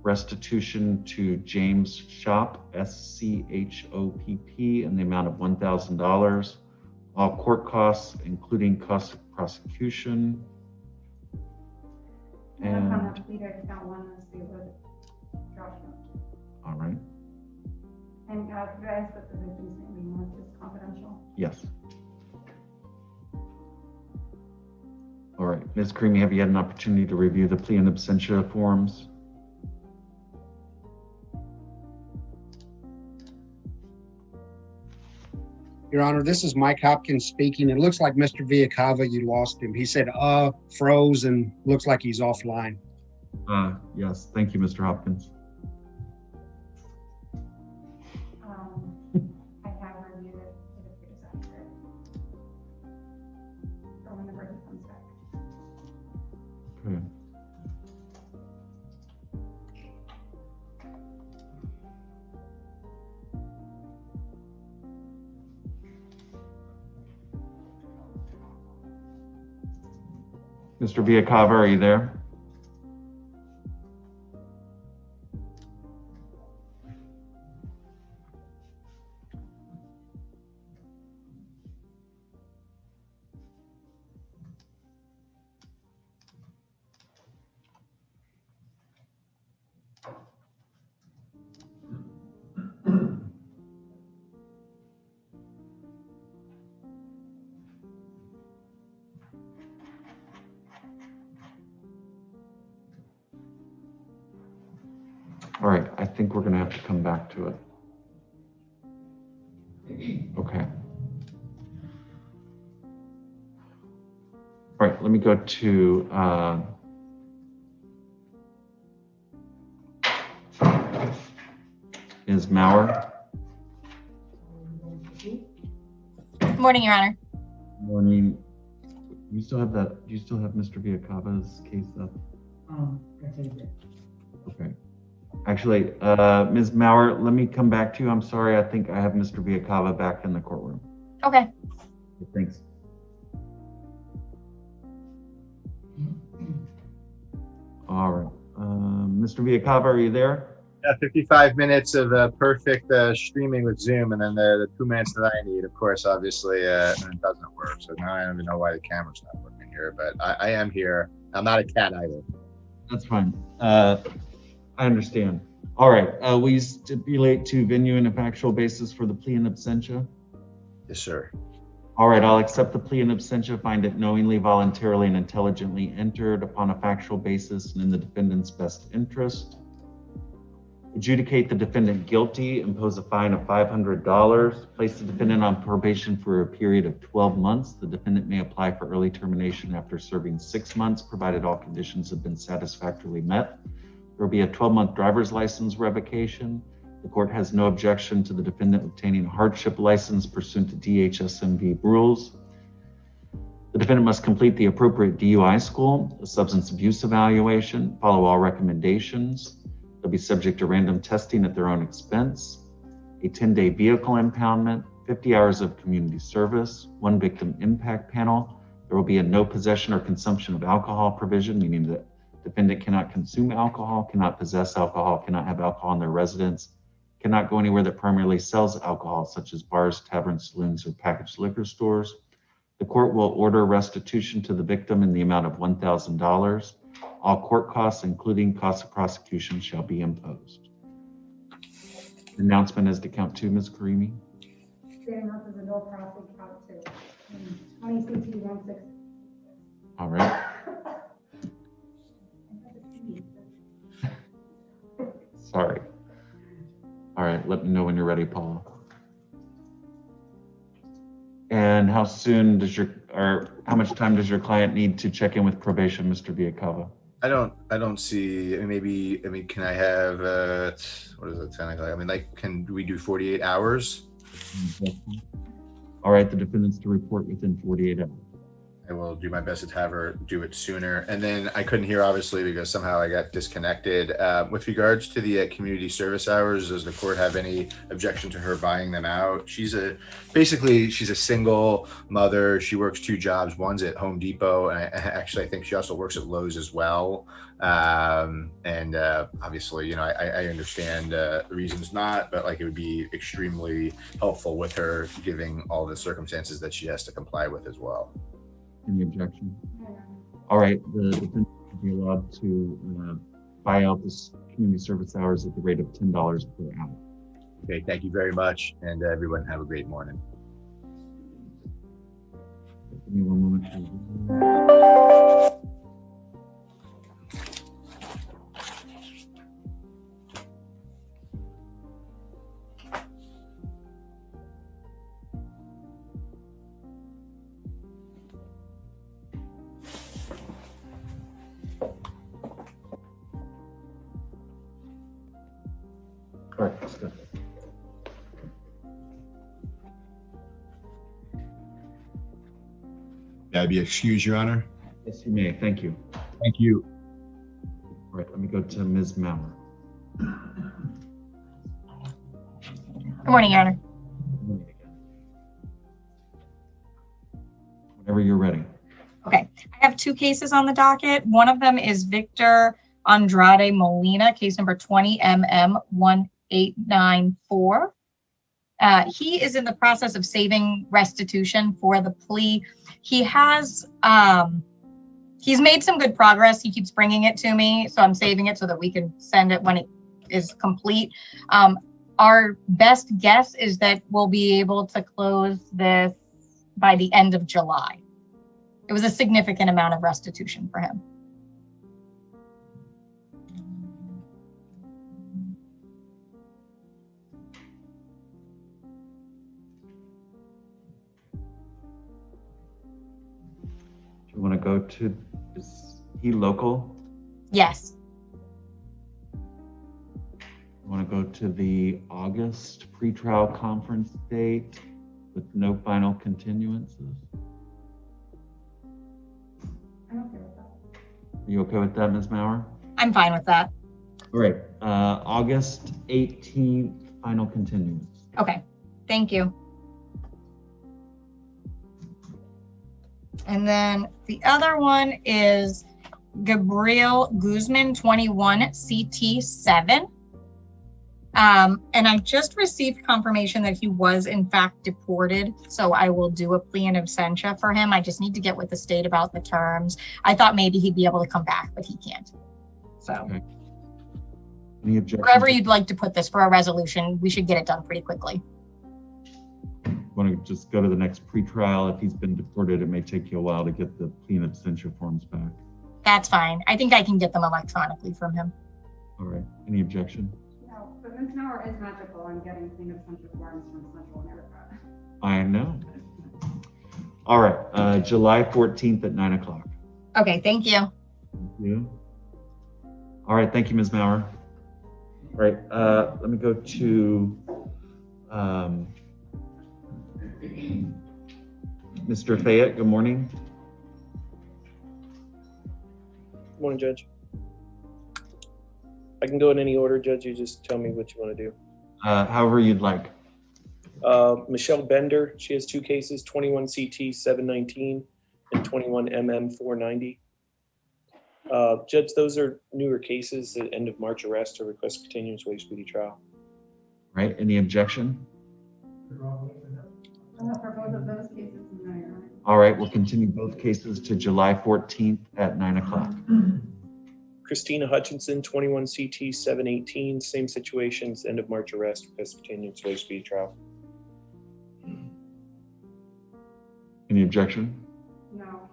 restitution to James Shop, SCHOPP, in the amount of $1,000. All court costs, including costs of prosecution. And on And, that leader account one, let's see what Joshua. all right, And could I ask that the victim's name be just confidential? yes. All right, Ms. Creamy, have you had an opportunity to review the plea in absentia forms? Your Honor, this is Mike Hopkins speaking. It looks like Mr. Villacava, you lost him. He said, froze, and looks like he's offline. Yes, thank you, Mr. Hopkins. I have reviewed it. It appears accurate. So whenever he comes back. Okay. Mr. Villacava, are you there? All right, I think we're gonna have to come back to it. Okay. All right, let me go to Ms. Maurer. Good morning, Your Honor. Morning. You still have that? Do you still have Mr. Villacava's case up? Okay. Actually, Ms. Maurer, let me come back to you. I'm sorry. I think I have Mr. Villacava back in the courtroom. Okay. Thanks. All right. Mr. Villacava, are you there? 55 minutes of perfect streaming with Zoom, and then the 2 minutes that I need, of course, obviously, it doesn't work. So now I don't even know why the camera's not working here, but I am here. I'm not a cat either. That's fine. I understand. All right. We stipulate to venue and a factual basis for the plea in absentia. Yes, sir. All right. I'll accept the plea in absentia, find it knowingly, voluntarily, and intelligently entered upon a factual basis and in the defendant's best interest. Adjudicate the defendant guilty, impose a fine of $500, place the defendant on probation for a period of 12 months. The defendant may apply for early termination after serving 6 months, provided all conditions have been satisfactorily met. There will be a 12-month driver's license revocation. The court has no objection to the defendant obtaining a hardship license pursuant to DHSMV rules. The defendant must complete the appropriate DUI school, a substance abuse evaluation, follow all recommendations. They'll be subject to random testing at their own expense, a 10-day vehicle impoundment, 50 hours of community service, 1 victim impact panel. There will be a no possession or consumption of alcohol provision, meaning that defendant cannot consume alcohol, cannot possess alcohol, cannot have alcohol in their residence, cannot go anywhere that primarily sells alcohol, such as bars, taverns, saloons, or packaged liquor stores. The court will order restitution to the victim in the amount of $1,000. All court costs, including costs of prosecution, shall be imposed. Announcement is to count 2, Ms. Karimi. Standing up as a no profit count 2. 20 CT 16. All right. Sorry. All right, let me know when you're ready, Paula. And how soon does how much time does your client need to check in with probation, Mr. Villacava? I don't see, can I have, what is it, 10 o'clock? I mean, like, can we do 48 hours? All right, the defendant's to report within 48 hours. I will do my best to have her do it sooner. And then I couldn't hear, obviously, because somehow I got disconnected. With regards to the community service hours, does the court have any objection to her buying them out? Basically, she's a single mother. She works 2 jobs. One's at Home Depot. And I think she also works at Lowe's as well. Obviously, I understand the reasons not, but like it would be extremely helpful with her giving all the circumstances that she has to comply with as well. Any objection? All right, the defendant will be allowed to buy out this community service hours at the rate of $10 per hour. Okay, thank you very much, and everyone have a great morning. Give me one moment. All right, let's go. May I be excused, Your Honor? Yes, you may. Thank you. Thank you. All right, let me go to Ms. Maurer. Good morning, Your Honor. Whenever you're ready. Okay, I have 2 cases on the docket. One of them is Victor Andrade Molina, case number 20MM1894. He is in the process of saving restitution for the plea. He has, he's made some good progress. He keeps bringing it to me, so I'm saving it so that we can send it when it is complete. Our best guess is that we'll be able to close this by the end of July. It was a significant amount of restitution for him. Do you want to go to, is he local? Yes. You want to go to the August pretrial conference date with no final continuances? I'm okay with that. Are you okay with that, Ms. Maurer? I'm fine with that. All right, August 18th, final continuance. Okay, thank you. And then the other one is Gabriel Guzman, 21 CT7. And I just received confirmation that he was in fact deported. So I will do a plea in absentia for him. I just need to get with the state about the terms. I thought maybe he'd be able to come back, but he can't. So Okay. Any objections? wherever you'd like to put this for a resolution, we should get it done pretty quickly. Want to just go to the next pretrial? If he's been deported, it may take you a while to get the plea and absentia forms back. That's fine. I think I can get them electronically from him. All right, any objection? No, but Ms. Maurer is magical in getting clean up central forms from Central America. I know. All right, July 14th at 9 o'clock. Okay, thank you. Thank you. All right, thank you, Ms. Maurer. All right, let me go to Mr. Fayette. Good morning. Good morning, Judge. I can go in any order, Judge. You just tell me what you want to do. However you'd like. Michelle Bender, she has 2 cases, 21 CT 719 and 21 MM 490. Judge, those are newer cases, the end of March arrest or request continuance waive speedy trial. Right, any objection? For both of those cases, no, Your Honor. All right, we'll continue both cases to July 14th at 9 o'clock. Christina Hutchinson, 21 CT 718, same situations, end of March arrest, request continuance waive speedy trial. Any objection? No.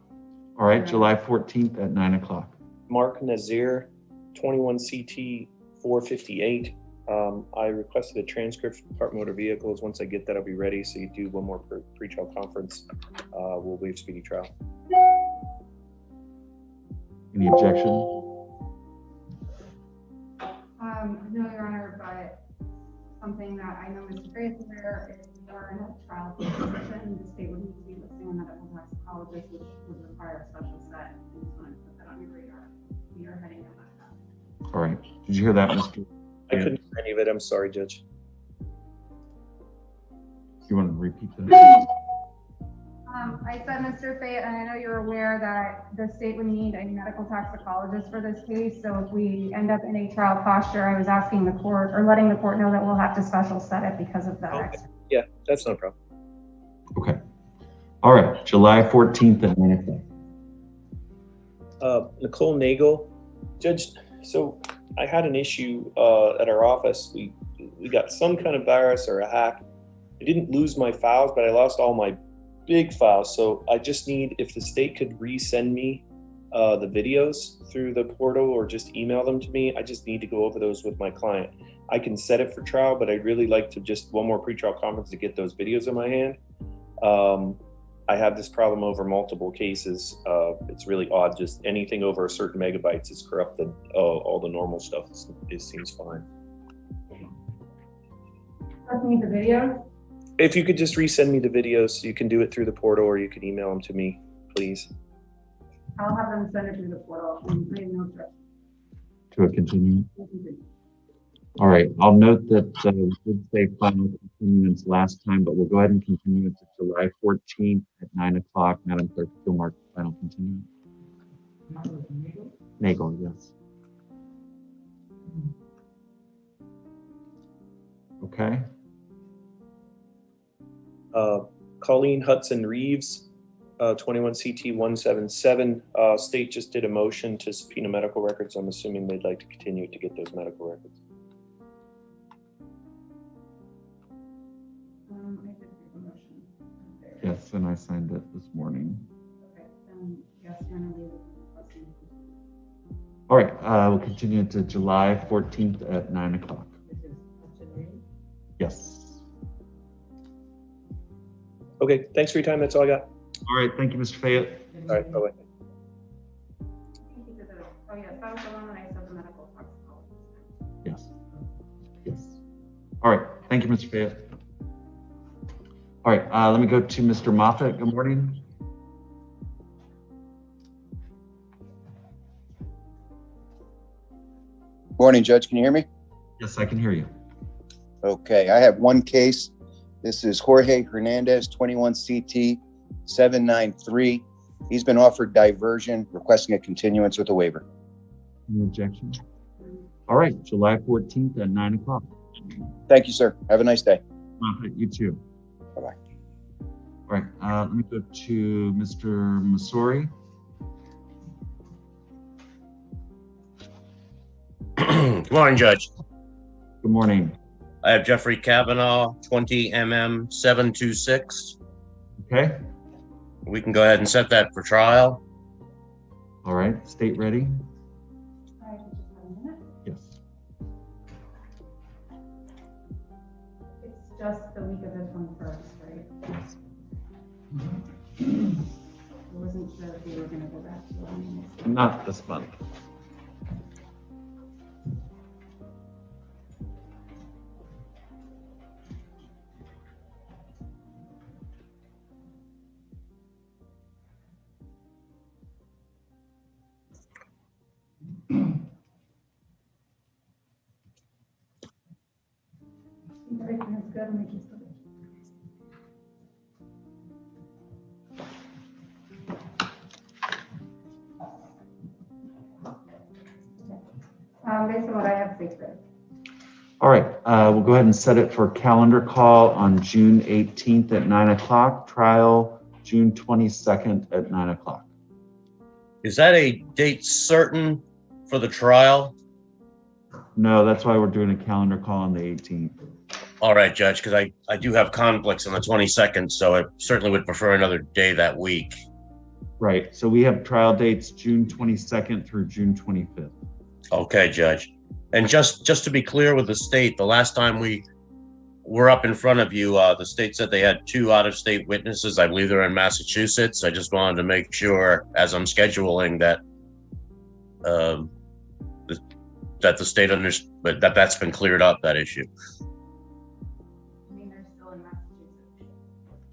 All right, July 14th at 9 o'clock. Mark Nazir, 21 CT 458, I requested a transcript from Department of Motor Vehicles. Once I get that, I'll be ready. So you do one more pre-trial conference. We'll waive speedy trial. Any objection? No, Your Honor, but something that I know Mr. Gray is aware, if we are in a trial position, the state would need to be listing a medical toxicologist, which would require a special set. I just wanted to put that on your radar. We are heading down that path. All right. Did you hear that, Mr.? I couldn't hear any of it. I'm sorry, Judge. You want to repeat that? I said, Mr. Fayette, and I know you're aware that the state would need a medical toxicologist for this case. So if we end up in a trial posture, I was asking the court or letting the court know that we'll have to special set it because of that. Okay. Yeah, that's no problem. Okay. All right. July 14th at 9 o'clock. Nicole Nagel, Judge. So I had an issue at our office. We got some kind of virus or a hack. I didn't lose my files, but I lost all my big files. So I just need, if the state could resend me the videos through the portal or just email them to me. I just need to go over those with my client. I can set it for trial, but I'd really like to just one more pretrial conference to get those videos in my hand. I have this problem over multiple cases. It's really odd. Just anything over a certain megabytes is corrupted. All the normal stuff seems fine. Just need the video. If you could just resend me the videos, you can do it through the portal or you can email them to me, please. I'll have them send it through the portal. To a continuance. All right. I'll note that we did say final continuance last time, but we'll go ahead and continue it to July 14th at 9 o'clock. Madam Clerk, you'll mark the final continuance. Nagel, yes. Okay. Colleen Hudson Reeves, 21 CT 177. State just did a motion to subpoena medical records. I'm assuming they'd like to continue to get those medical records. Yes, and I signed it this morning. Okay, yes, you're gonna leave it. All right, we'll continue to July 14th at 9 o'clock. Yes. Okay, thanks for your time. That's all I got. All right, thank you, Mr. Fayette. All right, bye-bye. Oh yes, that was the one that I said the medical toxicologist. Yes. Yes. All right, thank you, Mr. Fayette. All right, let me go to Mr. Moffat. Good morning. Morning, Judge. Can you hear me? Yes, I can hear you. Okay, I have one case. This is Jorge Hernandez, 21 CT 793. He's been offered diversion, requesting a continuance with a waiver. Any objection? All right, July 14th at 9 o'clock. Thank you, sir. Have a nice day. Moffat, you too. Bye-bye. All right, let me go to Mr. Masori. Good morning, Judge. Good morning. I have Jeffrey Kavanaugh, 20 MM 726. Okay. We can go ahead and set that for trial. All right, state ready? Yes. It's just the week of the 21st, right? Yes. I wasn't sure if we were gonna go back to it. Not this month. Everything is good, make it good. Based on what I have, sacred. All right, we'll go ahead and set it for calendar call on June 18th at 9 o'clock, trial June 22nd at 9 o'clock. Is that a date certain for the trial? No, that's why we're doing a calendar call on the 18th. All right, Judge, because I do have conflicts on the 22nd, so I certainly would prefer another day that week. Right, so we have trial dates June 22nd through June 25th. Okay, Judge. And just to be clear with the state, the last time we were up in front of you, the state said they had 2 out-of-state witnesses. I believe they're in Massachusetts. I just wanted to make sure, as I'm scheduling, that that the state understood, but that's been cleared up, that issue. I mean, they're still in Massachusetts.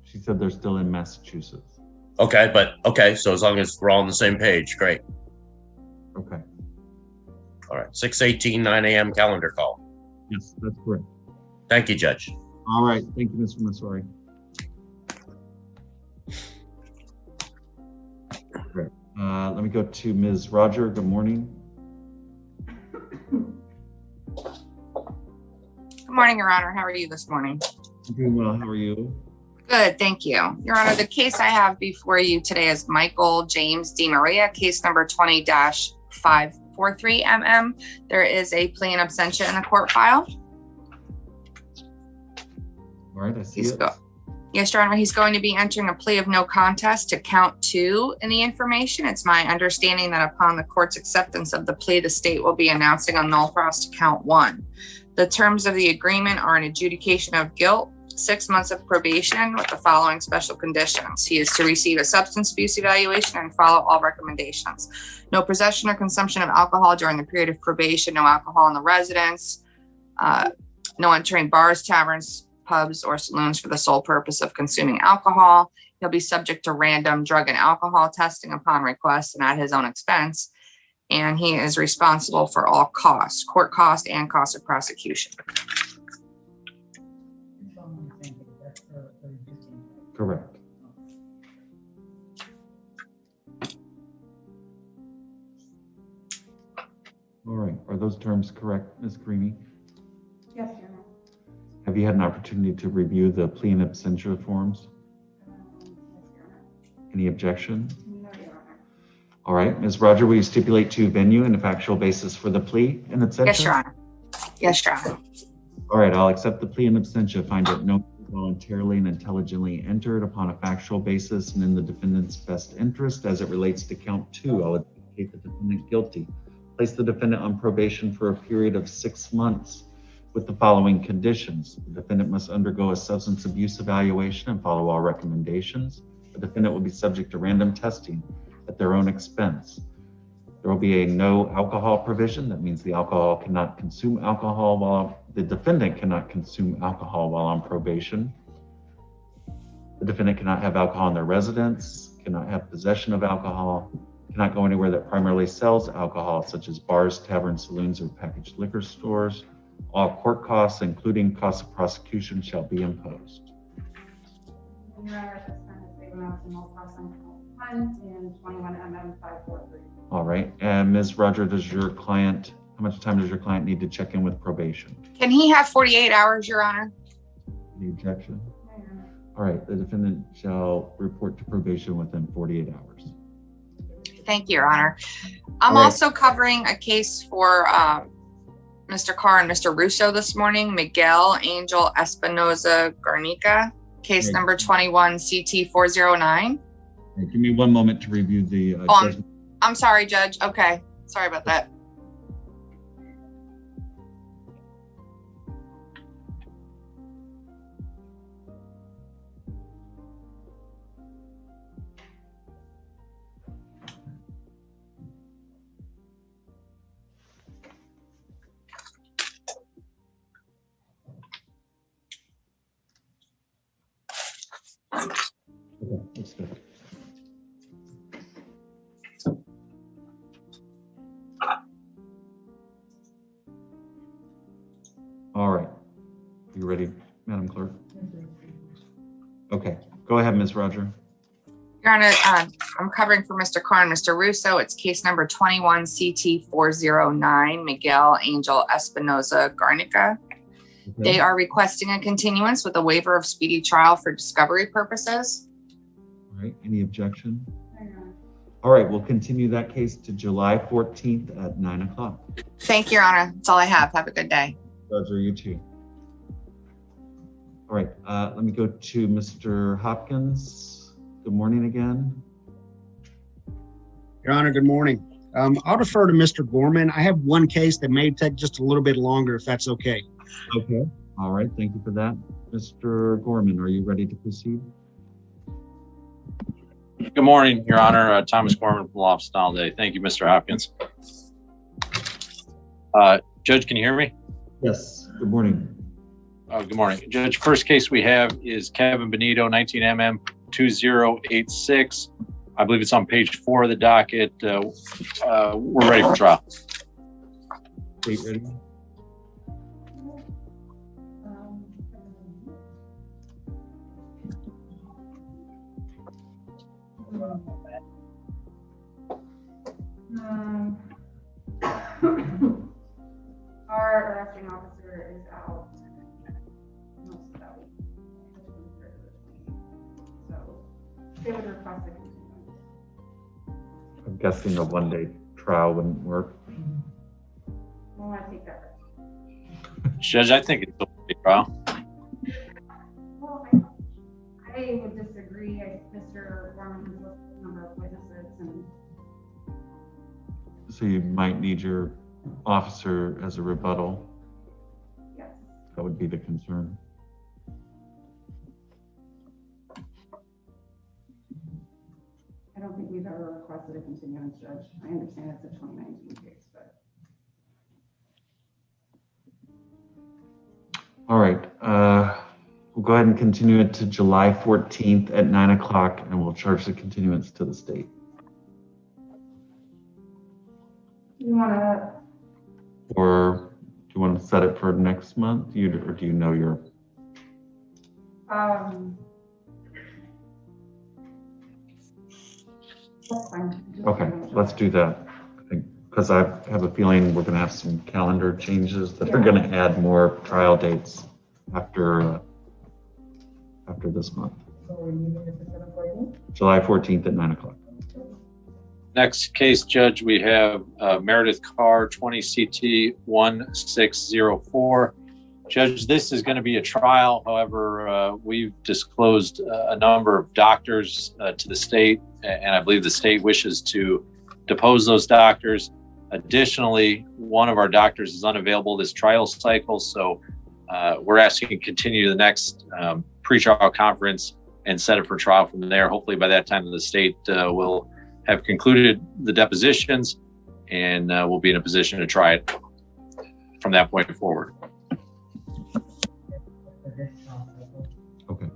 She said they're still in Massachusetts. Okay, okay, so as long as we're all on the same page, great. Okay. All right, 6/18, 9 a.m. calendar call. Yes, that's correct. Thank you, Judge. All right, thank you, Mr. Masori. Okay. Let me go to Ms. Roger. Good morning. Good morning, Your Honor. How are you this morning? I'm doing well. How are you? Good, thank you. Your Honor, the case I have before you today is Michael James DiMaria, case number 20-543 There is a plea in absentia in the court file. All right, I see it. Yes, Your Honor, he's going to be entering a plea of no contest to count 2 in the information. It's my understanding that upon the court's acceptance of the plea, the state will be announcing a null pros to count 1. The terms of the agreement are an adjudication of guilt, 6 months of probation with the following special conditions. He is to receive a substance abuse evaluation and follow all recommendations. No possession or consumption of alcohol during the period of probation, no alcohol in the residence, no entering bars, taverns, pubs, or saloons for the sole purpose of consuming alcohol. He'll be subject to random drug and alcohol testing upon request and at his own expense. And he is responsible for all costs, court costs and costs of prosecution. Correct. All right, are those terms correct, Ms. Creamy? Yes, Your Honor. Have you had an opportunity to review the plea in absentia forms? Yes, Your Honor. Any objection? No, Your Honor. All right, Ms. Roger, will you stipulate to venue and a factual basis for the plea in absentia? Yes, Your Honor. Yes, Your Honor. All right, I'll accept the plea in absentia, find it no voluntarily and intelligently entered upon a factual basis and in the defendant's best interest as it relates to count 2. I'll adjudicate the defendant guilty. Place the defendant on probation for a period of 6 months with the following conditions. The defendant must undergo a substance abuse evaluation and follow all recommendations. The defendant will be subject to random testing at their own expense. There will be a no alcohol provision. That means the alcohol cannot consume alcohol while the defendant cannot consume alcohol while on probation. The defendant cannot have alcohol in their residence, cannot have possession of alcohol, cannot go anywhere that primarily sells alcohol, such as bars, taverns, saloons, or packaged liquor stores. All court costs, including costs of prosecution, shall be imposed. Your Honor, at this time, the state amounts in all costs on count 1 and 21 543. All right, and Ms. Roger, how much time does your client need to check in with probation? Can he have 48 hours, Your Honor? Any objection? No, Your Honor. All right, the defendant shall report to probation within 48 hours. Thank you, Your Honor. I'm All right. also covering a case for Mr. Carr and Mr. Russo this morning, Miguel Angel Espinoza Garnica, case Right. number 21 CT 409. All right, give me one moment to review the judgment. I'm sorry, Judge. Okay. Sorry about that. Okay, that's good. All right. You ready, Madam Clerk? Okay, go ahead, Ms. Roger. Your Honor, I'm covering for Mr. Carr and Mr. Russo. It's case number 21 CT 409, Miguel Angel Espinoza Garnica. They are requesting a continuance with a waiver of speedy trial for discovery purposes. All right, any objection? All right, we'll continue that case to July 14th at 9 o'clock. Thank you, Your Honor. That's all I have. Have a good day. Roger, you too. All right, let me go to Mr. Hopkins. Good morning again. Your Honor, good morning. I'll defer to Mr. Gorman. I have one case that may take just a little bit longer, if that's okay. Okay. All right. Thank you for that. Mr. Gorman, are you ready to proceed? Good morning, Your Honor. Thomas Gorman from Law Office Holiday. Thank you, Mr. Hopkins. Judge, can you hear me? Yes. Good morning. Good morning. Judge, first case we have is Kevin Benito, 19MM 2086. I believe it's on page 4 of the docket. We're ready for trial. State ready? Our arresting officer is out most of that week, so they would request a continuance. I'm guessing a one-day trial wouldn't work. We want to take that risk. Judge, I think it's a trial. Well, I would disagree. Mr. Gorman has listed a number of witnesses, and So you might need your officer as a rebuttal. yes. That would be the concern. I don't think we've ever requested a continuance, Judge. I understand it's a 2019 case, but. All right. We'll go ahead and continue it to July 14th at 9 o'clock, and we'll charge the continuance to the state. You want to, Or do you want to set it for next month? Or do you know your? that's fine. Okay, let's do that. I think because I have a feeling we're going to have some calendar changes that are going to add more trial dates after this month. July 14th at 9 o'clock. Next case, Judge, we have Meredith Carr, 20 CT 1604. Judge, this is going to be a trial. However, we've disclosed a number of doctors to the state, and I believe the state wishes to depose those doctors. Additionally, one of our doctors is unavailable this trial cycle, so we're asking to continue the next pretrial conference and set it for trial from there. Hopefully by that time the state will have concluded the depositions, and we'll be in a position to try it from that point forward. Okay.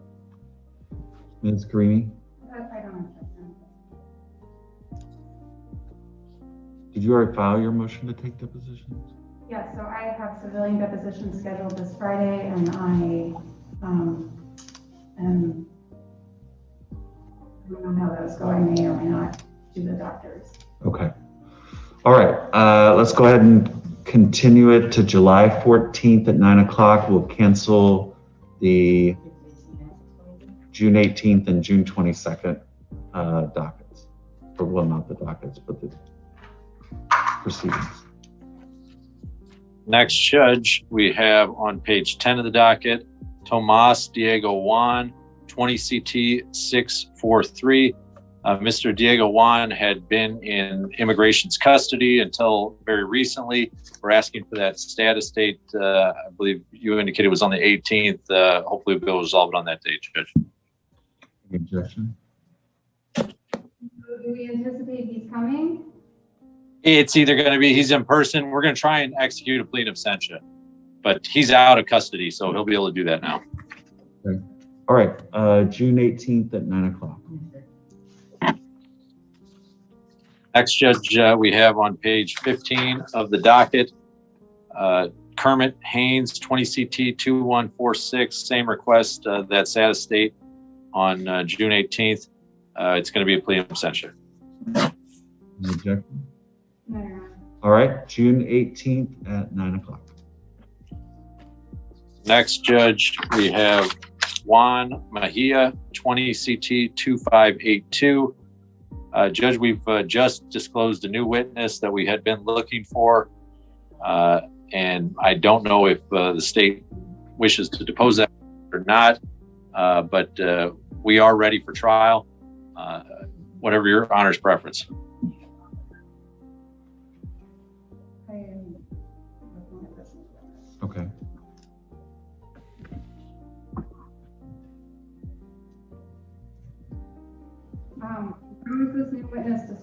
Ms. Karini, I don't know. did you already file your motion to take depositions? Yeah, so I have civilian depositions scheduled this Friday, and I don't know how that's going. May or may not do the doctors. Okay. All right. Let's go ahead and continue it to July 14th at 9 o'clock. We'll cancel the June 18th and June 22nd dockets. Or, well, not the dockets, but the proceedings. Next, Judge, we have on page 10 of the docket, Tomas Diego Juan, 20 CT 643. Mr. Diego Juan had been in immigration's custody until very recently. We're asking for that status date. I believe you indicated it was on the 18th. Hopefully we'll be able to resolve it on that date, Judge. Any objection? So do we anticipate he's coming? It's either going to be he's in person. We're going to try and execute a plea in absentia, but he's out of custody, so he'll be able to do that now. Okay. All right. June 18th at 9 o'clock. Next, Judge, we have on page 15 of the docket, Kermit Haynes, 20 CT 2146, same request, that status date on June 18th. It's going to be a plea in absentia. Any objection? No. All right. June 18th at 9 o'clock. Next, Judge, we have Juan Mejia, 20 CT 2582. Judge, we've just disclosed a new witness that we had been looking for, and I don't know if the state wishes to depose that or not, but we are ready for trial, whatever your honor's preference.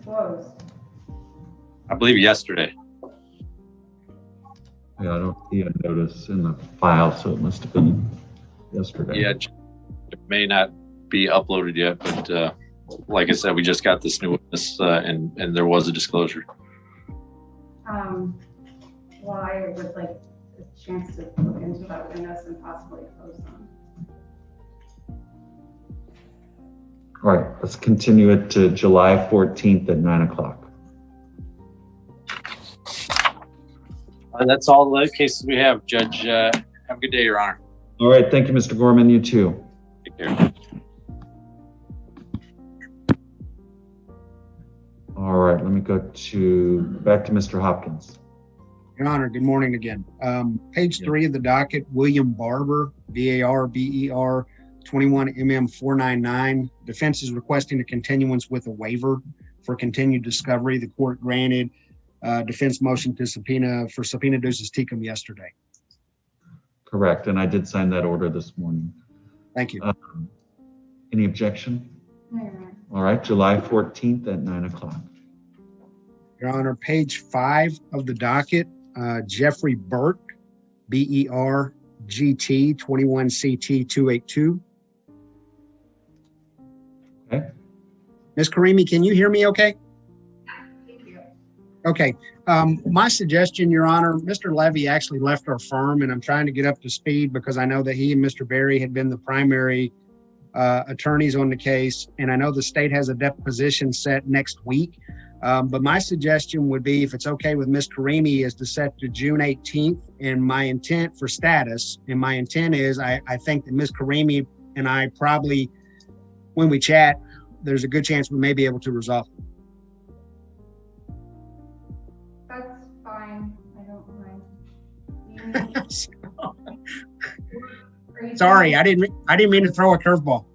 disclosed? I believe yesterday. Yeah, I don't see a notice in the file, so it must have been yesterday. Yeah, it may not be uploaded yet, but like I said, we just got this new witness, and there was a disclosure. Well, I would like a chance to look into that witness and possibly oppose them. All right, let's continue it to July 14th at 9 o'clock. That's all the cases we have, Judge. Have a good day, Your Honor. All right, thank you, Mr. Gorman. You too. Take care. All right, let me go back to Mr. Hopkins. Your Honor, good morning again. Page 3 of the docket, William Barber, B-A-R-B-E-R, 21 MM 499. Defense is requesting a continuance with a waiver for continued discovery. The court granted defense motion to subpoena for subpoena ducis tecum yesterday. Correct, and I did sign that order this morning. Thank you. Any objection? No. All right, July 14th at 9 o'clock. Your Honor, page 5 of the docket, Jeffrey Burke, B-E-R-G-T, 21 CT 282. Okay. Ms. Karimi, can you hear me okay? Thank you. Okay. My suggestion, Your Honor, Mr. Levy actually left our firm, and I'm trying to get up to speed because I know that he and Mr. Berry had been the primary attorneys on the case, and I know the state has a deposition set next week. But my suggestion would be, if it's okay with Ms. Karimi, is to set to June 18th, and my intent for status, and my intent is I think that Ms. Karimi and I probably, when we chat, there's a good chance we may be able to resolve it. That's fine. I don't mind. Sorry, I didn't mean to throw a curveball.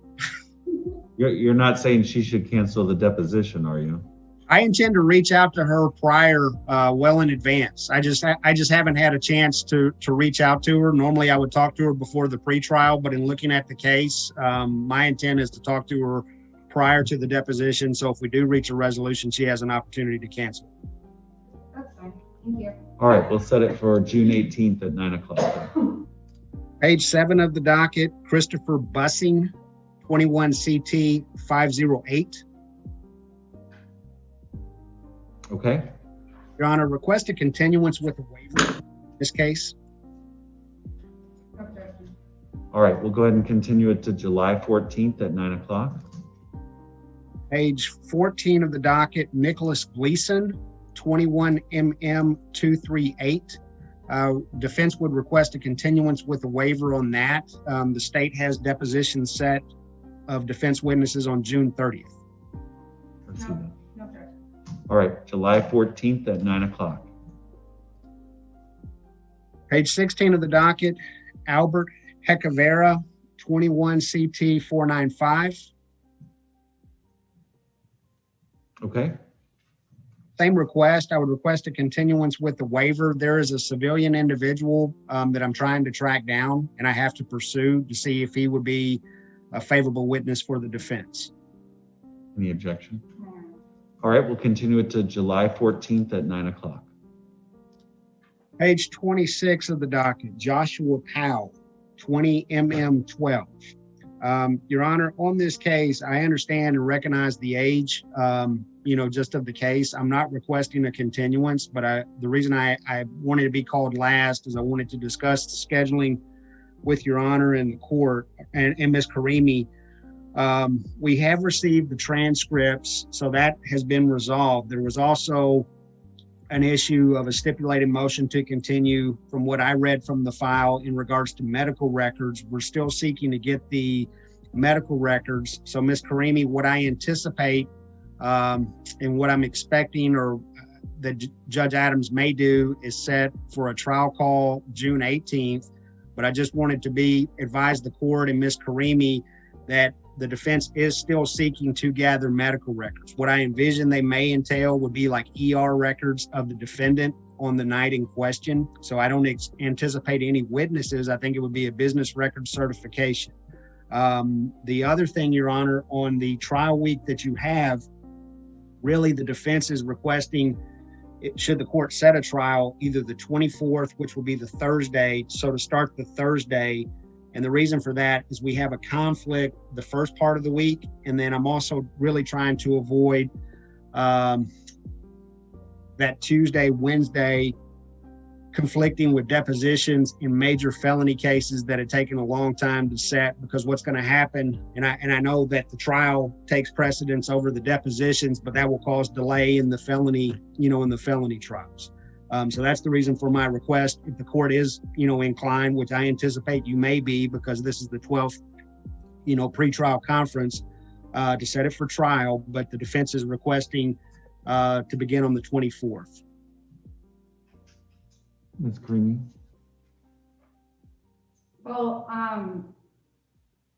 You're not saying she should cancel the deposition, are you? I intend to reach out to her prior, well in advance. I just haven't had a chance to reach out to her. Normally I would talk to her before the pretrial, but in looking at the case, my intent is to talk to her prior to the deposition. So if we do reach a resolution, she has an opportunity to cancel. That's fine. Thank you. All right, we'll set it for June 18th at 9 o'clock. Page 7 of the docket, Christopher Bussing, 21 CT 508. Okay. Your Honor, request a continuance with a waiver in this case. Objection. All right, we'll go ahead and continue it to July 14th at 9 o'clock. Page 14 of the docket, Nicholas Gleason, 21 MM 238. Defense would request a continuance with a waiver on that. The state has deposition set of defense witnesses on June 30th. Let's see that. No objection. All right, July 14th at 9 o'clock. Page 16 of the docket, Albert Hecavera, 21 CT 495. Okay. Same request. I would request a continuance with the waiver. There is a civilian individual that I'm trying to track down, and I have to pursue to see if he would be a favorable witness for the defense. Any objection? All right, we'll continue it to July 14th at 9 o'clock. Page 26 of the docket, Joshua Powell, 20 MM 12. Your Honor, on this case, I understand and recognize the age, just of the case. I'm not requesting a continuance, but the reason I wanted to be called last is I wanted to discuss the scheduling with Your Honor and the court and Ms. Karimi. We have received the transcripts, so that has been resolved. There was also an issue of a stipulated motion to continue from what I read from the file in regards to medical records. We're still seeking to get the medical records. So Ms. Karimi, what I anticipate and what I'm expecting or that Judge Adams may do is set for a trial call June 18th. But I just wanted to advise the court and Ms. Karimi that the defense is still seeking to gather medical records. What I envision they may entail would be like ER records of the defendant on the night in question. So I don't anticipate any witnesses. I think it would be a business record certification. The other thing, Your Honor, on the trial week that you have, Really, the defense is requesting, should the court set a trial, either the 24th, which will be the Thursday, so to start the Thursday. And the reason for that is we have a conflict the first part of the week, and then I'm also really trying to avoid that Tuesday, Wednesday conflicting with depositions in major felony cases that had taken a long time to set, because what's going to happen, and I know that the trial takes precedence over the depositions, but that will cause delay in the felony, in the felony trials. So that's the reason for my request. If the court is, inclined, which I anticipate you may be, because this is the 12th, pretrial conference, to set it for trial, but the defense is requesting to begin on the 24th. Ms. Creamy? Well,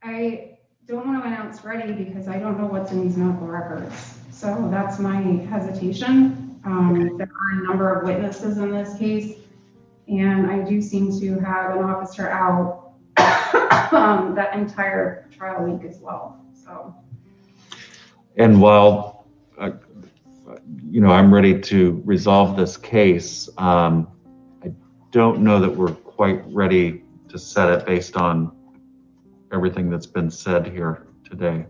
I don't want to announce ready because I don't know what's in these medical records. So that's my hesitation. There are a number of witnesses in this case, and I do seem to have an officer out that entire trial week as well. So. And while, I'm ready to resolve this case, I don't know that we're quite ready to set it based on everything that's been said here today.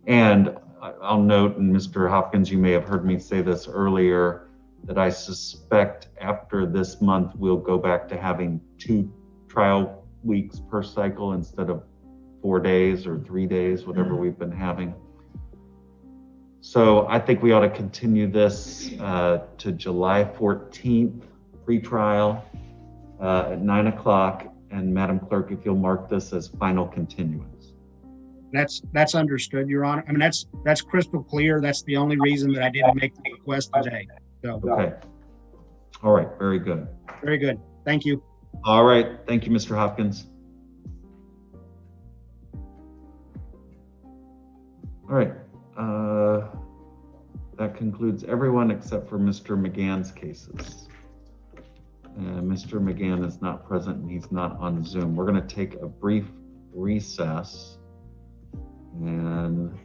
And I'll note, and Mr. Hopkins, you may have heard me say this earlier, that I suspect after this month, we'll go back to having 2 trial weeks per cycle instead of 4 days or 3 days, whatever we've been having. So I think we ought to continue this to July 14th, pre-trial at 9 o'clock. And Madam Clerk, if you'll mark this as final continuance. That's understood, Your Honor. I mean, that's crystal clear. That's the only reason that I didn't make the request today. So. Okay. All right. Very good. Very good. Thank you. All right. Thank you, Mr. Hopkins. All right. That concludes everyone except for Mr. McGann's cases. Mr. McGann is not present and he's not on Zoom. We're going to take a brief recess and